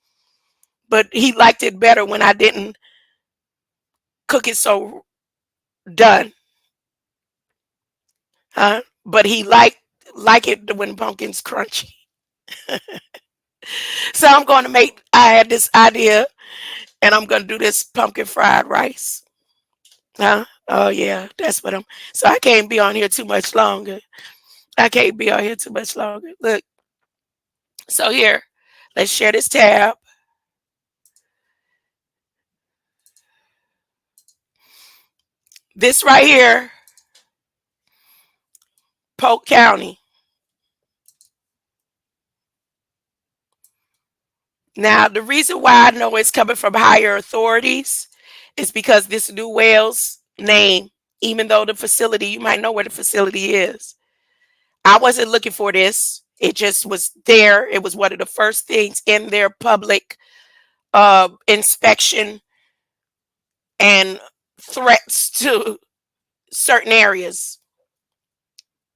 but he liked it better when I didn't cook it so done. But he like it when pumpkin's crunchy. So I had this idea, and I'm going to do this pumpkin fried rice. Oh, yeah, that's what so I can't be on here too much longer. Look, so here, let's share this tab. This right here, Polk County. Now, the reason why I know it's coming from higher authorities is because this New Wales name, even though the facility, you might know where the facility is. I wasn't looking for this. It just was there. It was one of the first things in their public inspection and threats to certain areas.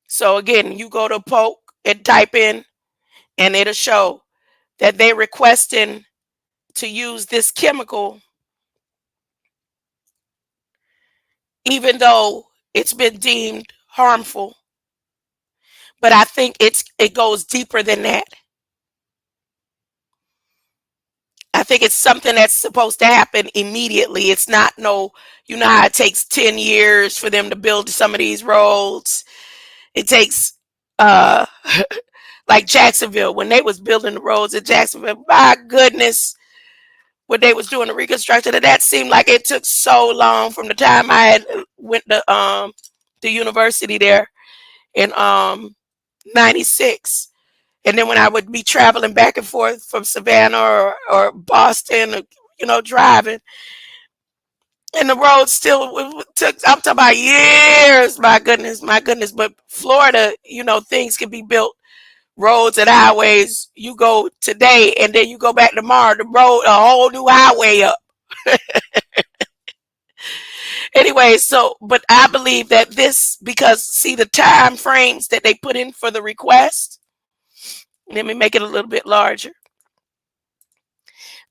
So again, you go to Polk and type in, and it'll show that they're requesting to use this chemical, even though it's been deemed harmful. But I think it goes deeper than that. I think it's something that's supposed to happen immediately. It's not you know how it takes 10 years for them to build some of these roads. It takes like Jacksonville, when they was building the roads in Jacksonville, my goodness, when they was doing the reconstruction, and that seemed like it took so long from the time I had went to the university there in 96. And then when I would be traveling back and forth from Savannah or Boston, driving, and the road still took, I'm talking about years, my goodness. But Florida, things can be built, roads and highways. You go today and then you go back tomorrow, the road, a whole new highway up. Anyway, but I believe that because see the time frames that they put in for the request, Let me make it a little bit larger.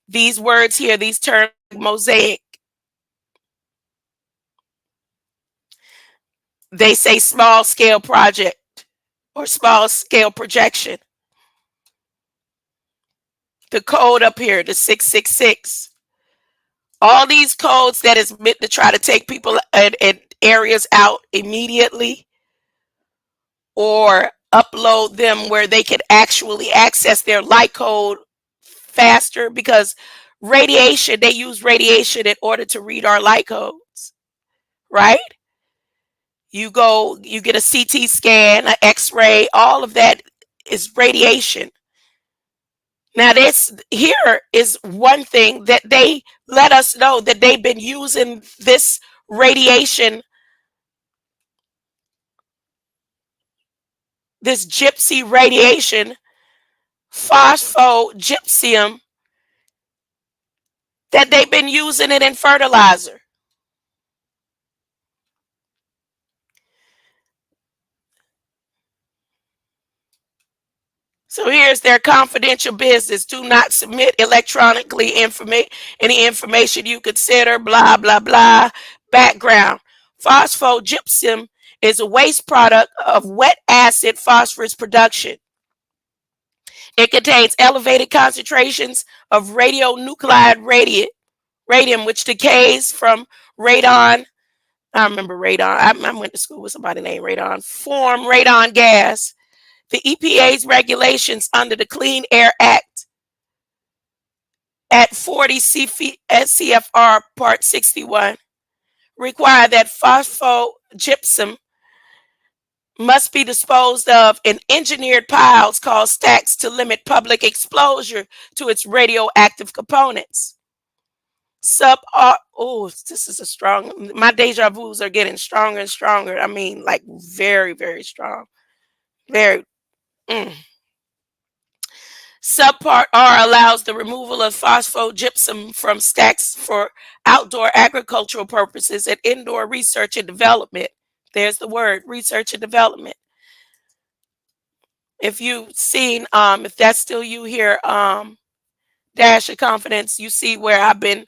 These words here, these terms like mosaic, they say small scale project or small scale projection. The code up here, the 666. All these codes that is meant to try to take people and areas out immediately or upload them where they can actually access their light code faster, because radiation, they use radiation in order to read our light codes, right? You get a CT scan, an X-ray, all of that is radiation. Now, this here is one thing that they let us know, that they've been using this radiation, this gypsy radiation, phosphogypsum, that they've been using it in fertilizer. So here's their confidential business. Do not submit electronically any information you consider, blah, blah, blah. Background. Phosphogypsum is a waste product of wet acid phosphorus production. It contains elevated concentrations of radionuclide radium, which decays from radon. I remember radon. I went to school with somebody named Radon. Form radon gas. The EPA's regulations under the Clean Air Act at 40 CFR Part 61 require that phosphogypsum must be disposed of in engineered piles called stacks to limit public exposure to its radioactive components. This is a strong, my deja vus are getting stronger and stronger. I mean, like very, very strong. Very. Subpart R allows the removal of phosphogypsum from stacks for outdoor agricultural purposes and indoor research and development. There's the word, research and development. If you've seen, if that's still you here, Dash of Confidence, you see where I've been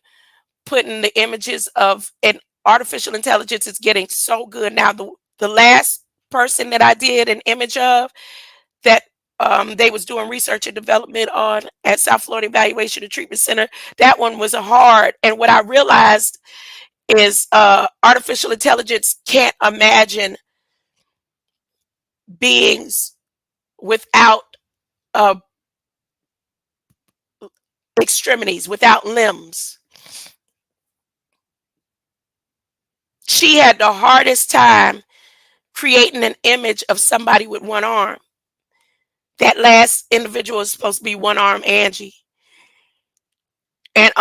putting the images of, and artificial intelligence is getting so good now. The last person that I did an image of, that they was doing research and development on at South Florida Evaluation and Treatment Center, that one was a hard. And what I realized is artificial intelligence can't imagine beings without extremities, without limbs. She had the hardest time creating an image of somebody with one arm. That last individual is supposed to be one arm Angie. And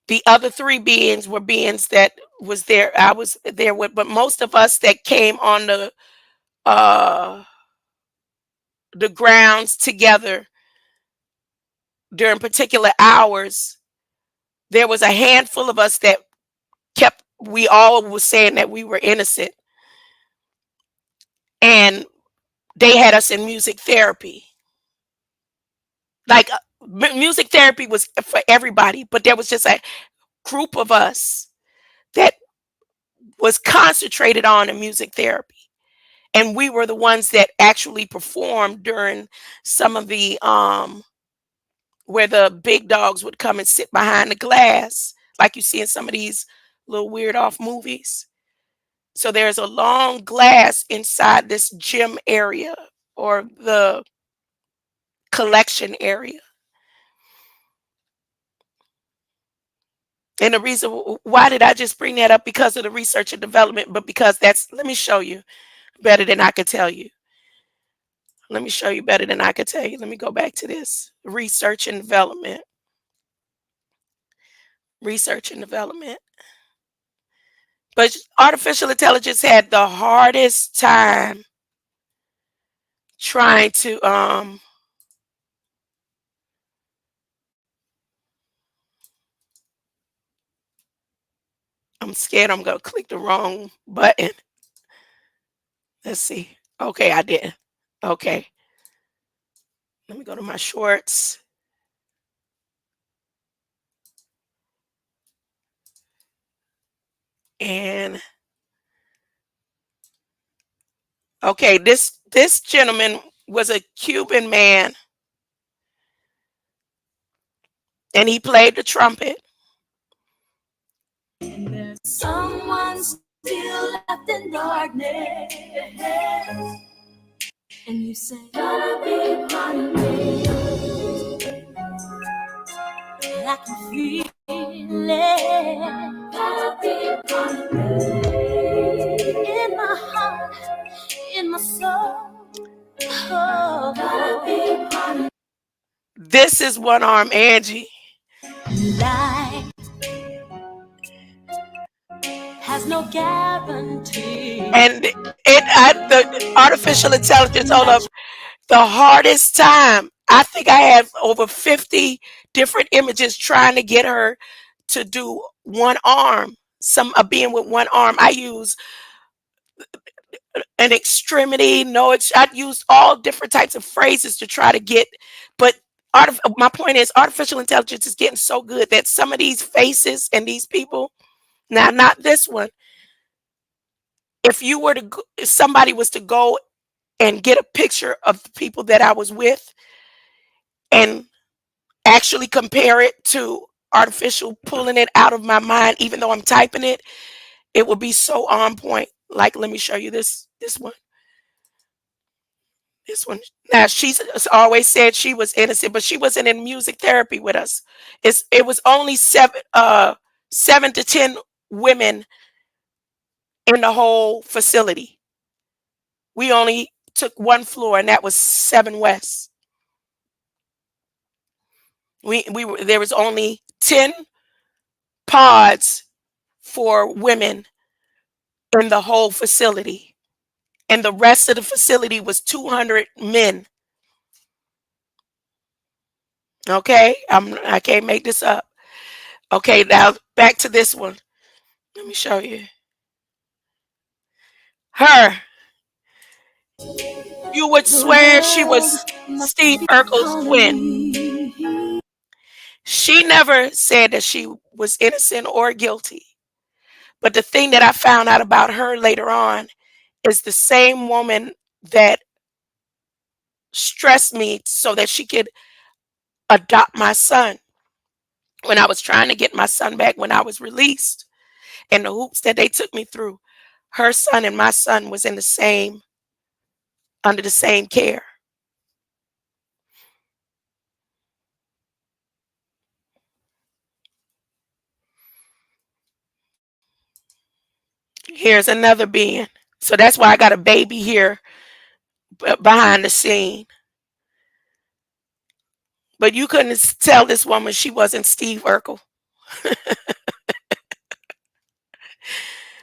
the other three beings were beings that was there. I was there with, but most of us that came on the grounds together during particular hours, there was a handful of us that we all was saying that we were innocent. And they had us in music therapy. Like music therapy was for everybody, but there was just a group of us that was concentrated on the music therapy. And we were the ones that actually performed during some of the where the big dogs would come and sit behind the glass, like you see in some of these little weird off movies. So there's a long glass inside this gym area or the collection area. And the reason why did I just bring that up? Because of the research and development, but because let me show you better than I could tell you. Let me show you better than I could tell you. Let me go back to this. Research and development. Research and development. But artificial intelligence had the hardest time trying to I'm scared I'm gonna click the wrong button. Let's see. Okay, I did. Okay. Let me go to my shorts. And okay, this gentleman was a Cuban man, and he played the trumpet. There's someone still left in darkness, and you say, gotta be my way. I can feel it. Gotta be my way. In my heart, in my soul. Oh, gotta be my This is One Arm Angie. life has no guarantee. And the artificial intelligence, hold up, the hardest time. I think I had over 50 different images trying to get her to do one arm. Some being with one arm. I use an extremity. No, I used all different types of phrases to try to get. But my point is, artificial intelligence is getting so good that some of these faces and these people. Now, not this one. If somebody was to go and get a picture of the people that I was with and actually compare it to artificial pulling it out of my mind, even though I'm typing it, it would be so on point. Like, let me show you this one. This one. Now, she's always said she was innocent, but she wasn't in music therapy with us. It was only 7 to 10 women in the whole facility. We only took one floor, and that was 7 West. There was only 10 pods for women in the whole facility, and the rest of the facility was 200 men. Okay, I can't make this up. Okay, now back to this one. Let me show you her. You would swear she was Steve Urkel's twin. She never said that she was innocent or guilty. But the thing that I found out about her later on is the same woman that stressed me so that she could adopt my son when I was trying to get my son back when I was released, and the hoops that they took me through. Her son and my son was under the same care. Here's another being. So that's why I got a baby here behind the scene. But you couldn't tell this woman she wasn't Steve Urkel.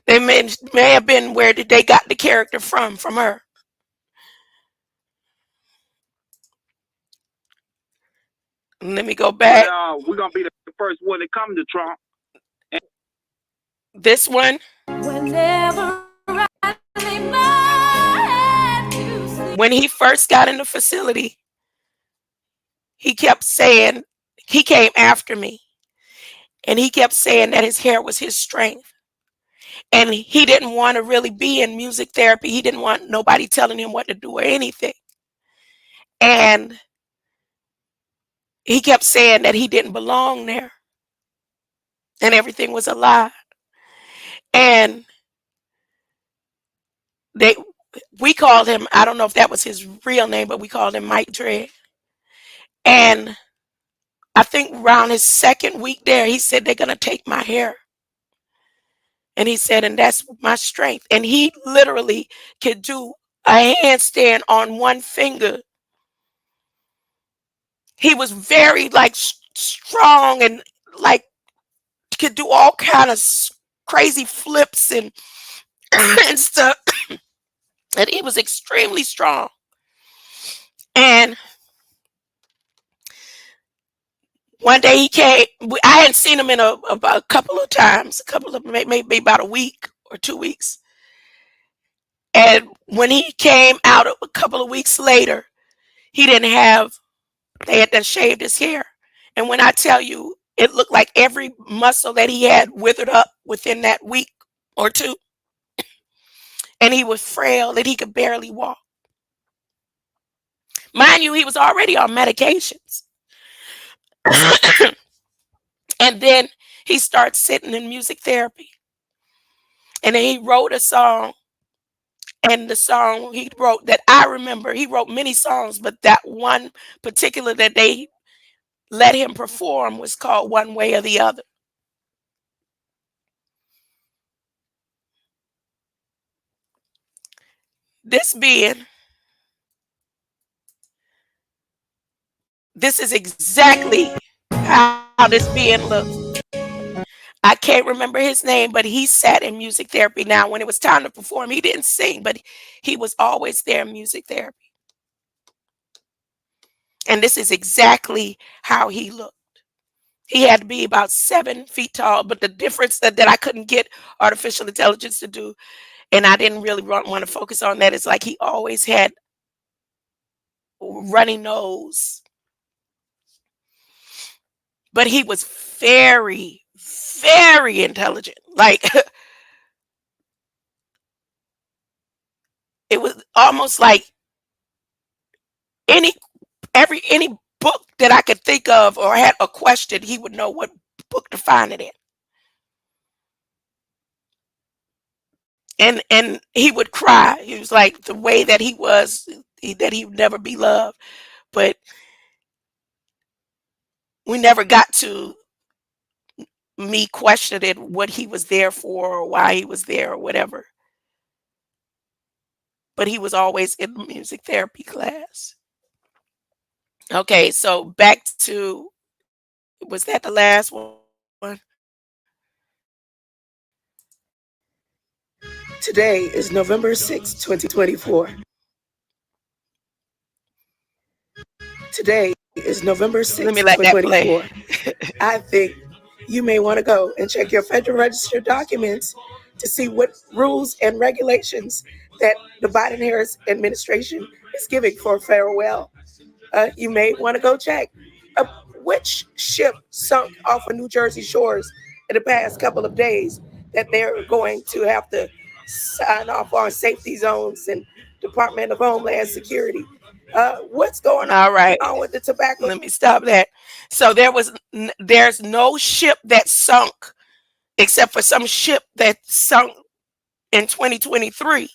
They may have been where they got the character from her. Let me go back. We're gonna be the first one to come to Trump. This one. When he first got in the facility, he kept saying, he came after me, and he kept saying that his hair was his strength. And he didn't want to really be in music therapy. He didn't want nobody telling him what to do or anything. And he kept saying that he didn't belong there, and everything was a lie. And we called him, I don't know if that was his real name, but we called him Mike Dread. And I think around his second week there, he said, they're going to take my hair. And he said, and that's my strength. And he literally could do a handstand on one finger. He was very strong and could do all kind of crazy flips and and stuff. And he was extremely strong. And one day he came. I hadn't seen him in a couple of times, maybe about a week or 2 weeks. And when he came out a couple of weeks later, he didn't have They had done shaved his hair. And when I tell you, it looked like every muscle that he had withered up within that week or two. And he was frail and he could barely walk. Mind you, he was already on medications. And then he starts sitting in music therapy. And then he wrote a song. And the song he wrote that I remember, he wrote many songs, but that one particular that they let him perform was called One Way or the Other. This is exactly how this being looked. I can't remember his name, but he sat in music therapy. Now, when it was time to perform, he didn't sing, but he was always there in music therapy. And this is exactly how he looked. He had to be about 7 feet tall, but the difference that I couldn't get artificial intelligence to do, and I didn't really want to focus on that, is like he always had runny nose. But he was very, very intelligent. Like, it was almost like any book that I could think of or had a question, he would know what book to find it in. And he would cry. He was like the way that he was, that he would never be loved. But we never got to me questioning what he was there for or why he was there or whatever. But he was always in the music therapy class. Okay, so back to, was that the last one? Today is November 6, 2024. Today is November 6, 2024. I think you may want to go and check your Federal Register documents to see what rules and regulations that the Biden-Harris administration is giving for farewell. You may want to go check which ship sunk off of New Jersey shores in the past couple of days that they're going to have to sign off on safety zones and Department of Homeland Security. What's going on with the tobacco? Let me stop that. So there's no ship that sunk except for some ship that sunk in 2023.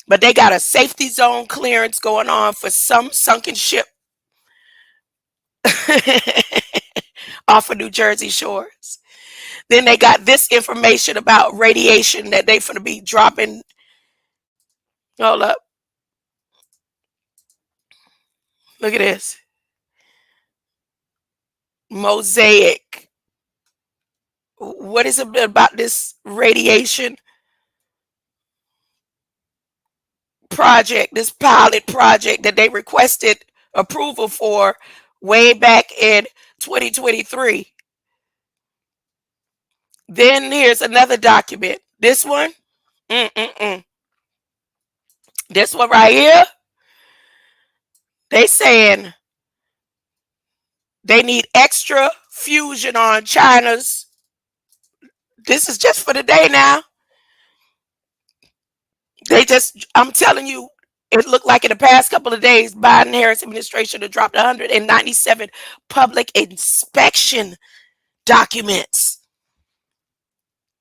But they got a safety zone clearance going on for some sunken ship off of New Jersey shores. Then they got this information about radiation that they finna be dropping. Hold up. Look at this. Mosaic. What is it about this radiation project, this pilot project that they requested approval for way back in 2023? Then here's another document. This one, this one right here, they saying they need extra fusion on China's. This is just for the day now. I'm telling you, it looked like in the past couple of days, Biden-Harris administration had dropped 197 public inspection documents.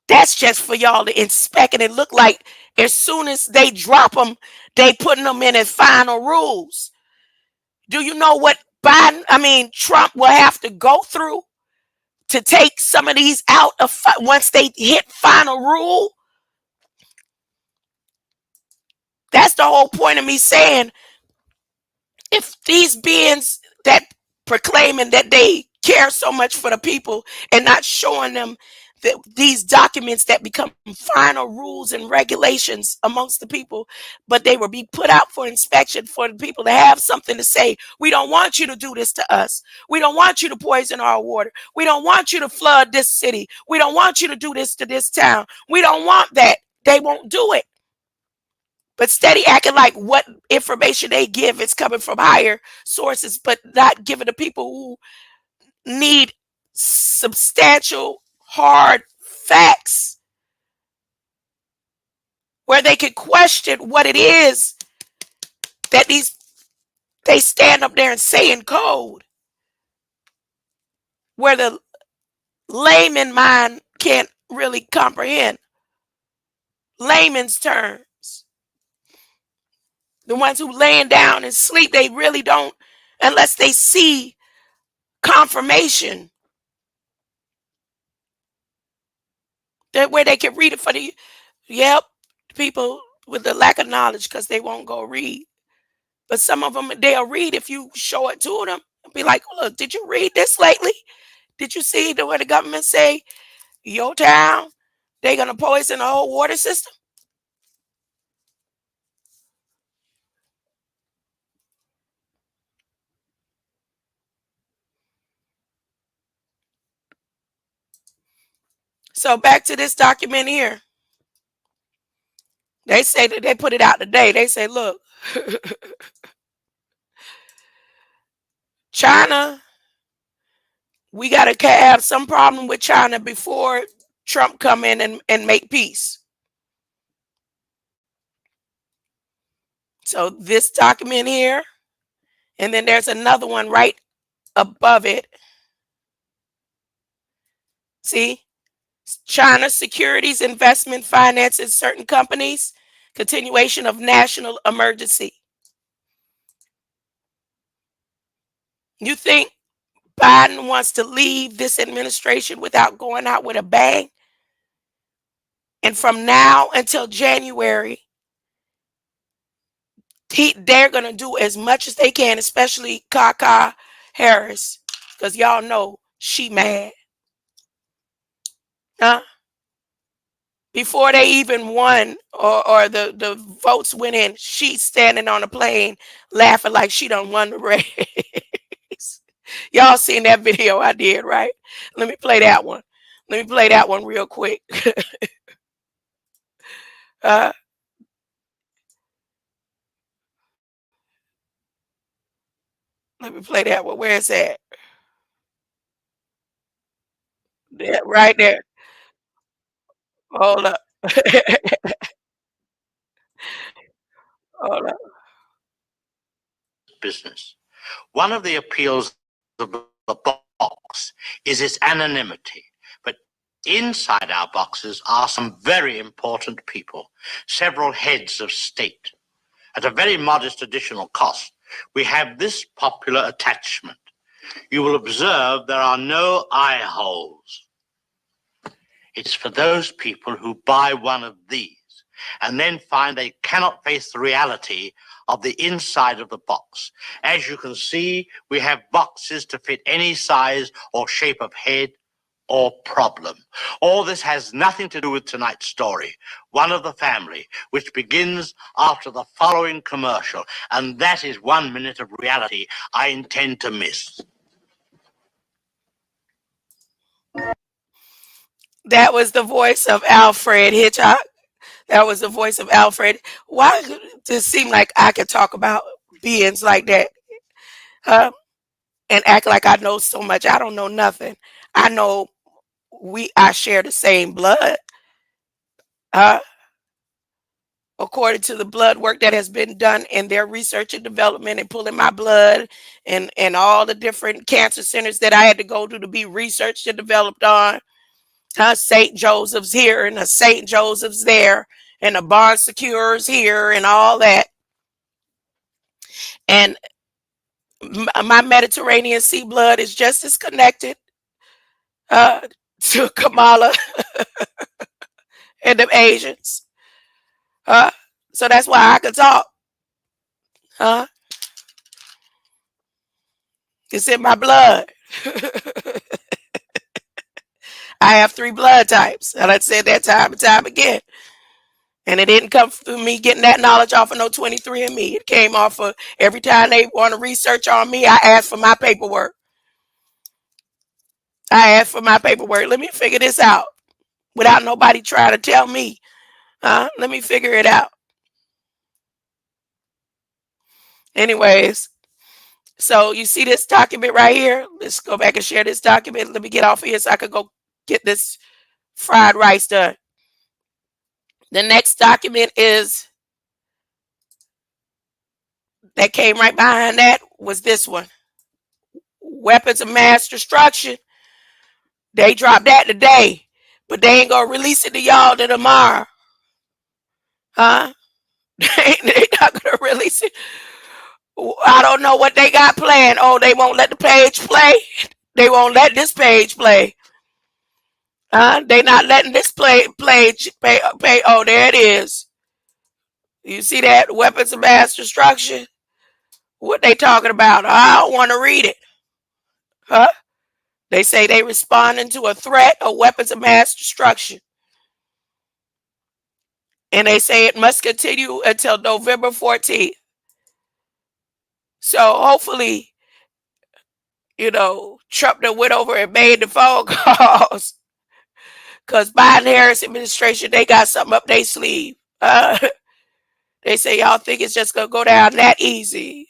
That's just for y'all to inspect, and it looked like as soon as they drop them, they putting them in as final rules. Do you know what Trump will have to go through to take some of these out of once they hit final rule? That's the whole point of me saying, if these beings that proclaiming that they care so much for the people and not showing them that these documents that become final rules and regulations amongst the people, but they will be put out for inspection for the people to have something to say. We don't want you to do this to us. We don't want you to poison our water. We don't want you to flood this city. We don't want you to do this to this town. We don't want that. They won't do it. but steady acting like what information they give is coming from higher sources, but not giving the people who need substantial, hard facts where they can question what it is that they stand up there and say in code, where the layman mind can't really comprehend. Layman's terms. The ones who laying down and sleep, they really don't, unless they see confirmation that where they can read it for the, yep, people with the lack of knowledge because they won't go read. But some of them, they'll read if you show it to them and be like, look, did you read this lately? Did you see the way the government say your town, they're going to poison the whole water system? So back to this document here. They say that they put it out today. They say, look, China, we got to have some problem with China before Trump come in and make peace. So this document here, and then there's another one right above it. See? China securities investment finances certain companies, continuation of national emergency. You think Biden wants to leave this administration without going out with a bang? And from now until January, they're going to do as much as they can, especially Kaka Harris, because y'all know she mad. Huh? Before they even won or the votes went in, she's standing on a plane laughing like she done won the race. Y'all seen that video I did, right? Let me play that one. Let me play that one real quick. Let me play that one. Where is that? There, right there. Hold up. Hold up. Business. One of the appeals of the box is its anonymity, but inside our boxes are some very important people, several heads of state. At a very modest additional cost, we have this popular attachment. You will observe there are no eye holes. It's for those people who buy one of these and then find they cannot face the reality of the inside of the box. As you can see, we have boxes to fit any size or shape of head or problem. All this has nothing to do with tonight's story, One of the Family, which begins after the following commercial. And that is 1 minute of reality I intend to miss. That was the voice of Alfred Hitchcock. That was the voice of Alfred. Why does it seem like I could talk about beings like that? Huh? And act like I know so much. I don't know nothing. I know I share the same blood. According to the blood work that has been done in their research and development and pulling my blood and all the different cancer centers that I had to go to be researched and developed on. St. Joseph's here and a St. Joseph's there and a Bon Secours here and all that. And my Mediterranean Sea blood is just as connected to Kamala and them Asians. So that's why I can talk. It's in my blood. I have 3 blood types. And I said that time and time again. And it didn't come through me getting that knowledge off of no 23andMe. It came off of every time they want to research on me, I ask for my paperwork. Let me figure this out without nobody trying to tell me. Let me figure it out. Anyways, so you see this document right here? Let's go back and share this document. Let me get off of here so I can go get this fried rice done. The next document is that came right behind that was this one. Weapons of mass destruction. They dropped that today, but they ain't gonna release it to y'all till tomorrow. Huh? They not gonna release it. I don't know what they got planned. Oh, they won't let the page play. They won't let this page play. They not letting this page pay. Oh, there it is. You see that? Weapons of mass destruction. What they talking about? I don't want to read it. Huh? They say they responding to a threat of weapons of mass destruction. And they say it must continue until November 14th. So hopefully, Trump done went over and made the phone calls. Because Biden-Harris administration, they got something up their sleeve. They say, y'all think it's just going to go down that easy.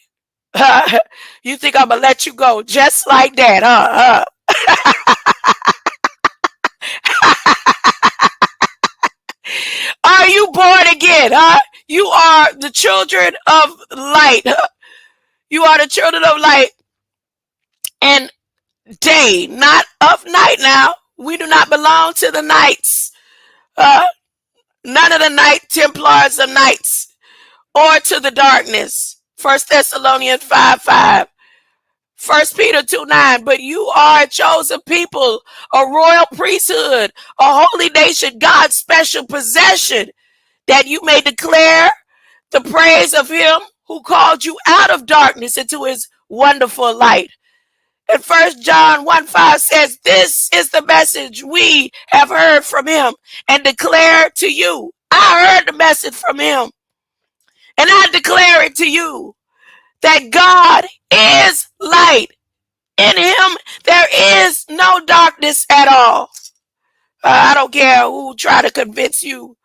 You think I'm going to let you go just like that, huh? Are you born again, huh? You are the children of light. You are the children of light and day, not of night now. We do not belong to the knights. None of the Knight Templars of knights or to the darkness. 1 Thessalonians 5:5. 1 Peter 2:9. But you are a chosen people, a royal priesthood, a holy nation, God's special possession, that you may declare the praise of him who called you out of darkness into his wonderful light. And 1 John 1:5 says, this is the message we have heard from him and declare to you. I heard the message from him and I declare it to you that God is light. In him there is no darkness at all. I don't care who try to convince you.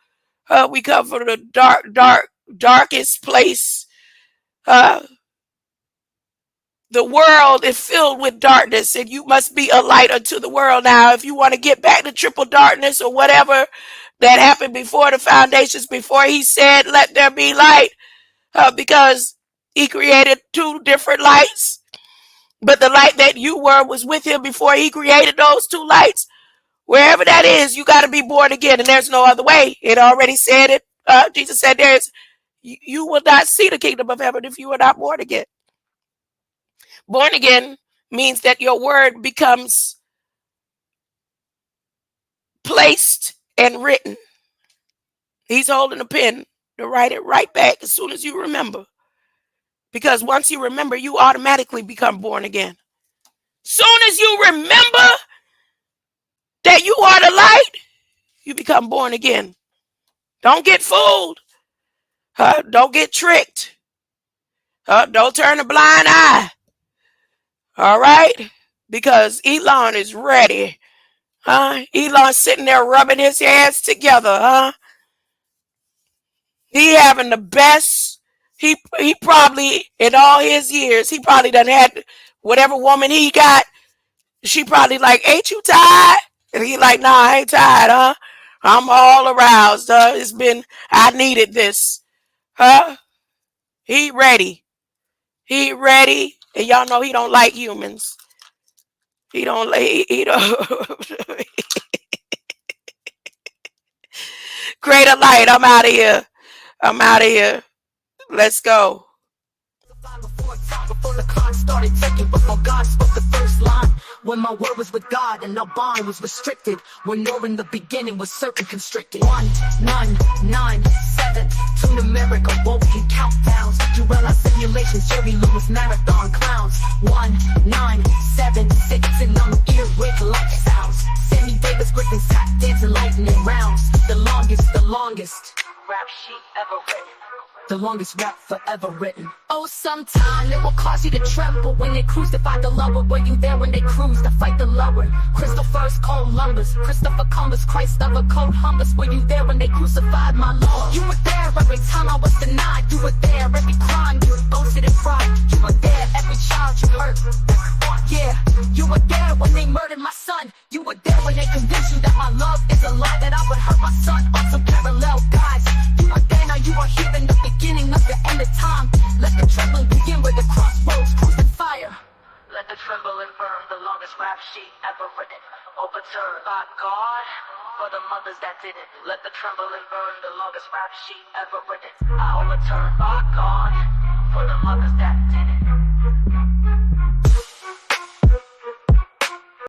We come from the darkest place. The world is filled with darkness, and you must be a light unto the world. Now, if you want to get back to triple darkness or whatever that happened before the foundations, before he said, let there be light, because he created two different lights, but the light that you were was with him before he created those two lights. Wherever that is, you got to be born again, and there's no other way. It already said it. Jesus said, you will not see the kingdom of heaven if you are not born again. Born again means that your word becomes placed and written. He's holding a pen to write it right back as soon as you remember. Because once you remember, you automatically become born again. Soon as you remember that you are the light, you become born again. Don't get fooled. Don't get tricked. Don't turn a blind eye. All right? Because Elon is ready. Elon's sitting there rubbing his hands together. He having the best. He probably, in all his years, he probably done had whatever woman he got. She probably like, ain't you tired? And he like, nah, I ain't tired, I'm all aroused. I needed this. He ready. He ready. And y'all know he don't like humans. He don't. Greater light. I'm out of here. Let's go. Before the clock started ticking, before God spoke the first line, when my word was with God and no bond was restricted, when no in the beginning was certain constricted. 1, 9, 9, 7, 2 numeric awoken countdowns, Jurella simulations, Jerry Lewis marathon clowns. 1, 9, 7, 6, and I'm earwig life sounds. Sammy Davis Griffin tap dancing lightning rounds. The longest rap sheet ever written. The longest rap forever written. Oh, sometime it will cause you to tremble when they crucify the lover. Were you there when they cruised to fight the lover? Crystal first, cold lumbers. Christopher Columbus, Christ of a cold hummus. Were you there when they crucified my Lord? You were there every time I was denied. You were there every crime you boasted and fry. You were there every child you hurt. Yeah, you were there when they murdered my son. You were there when they convinced you that my love is a lie, that I would hurt my son on some parallel guys. You were there, now you are here in the beginning of the end of time. Let the trembling begin where the crossroads cross the fire. Let the tremble and burn, the longest rap sheet ever written. Overturned by God for the mothers that did it. Let the tremble and burn, the longest rap sheet ever written. I overturned by God for the mothers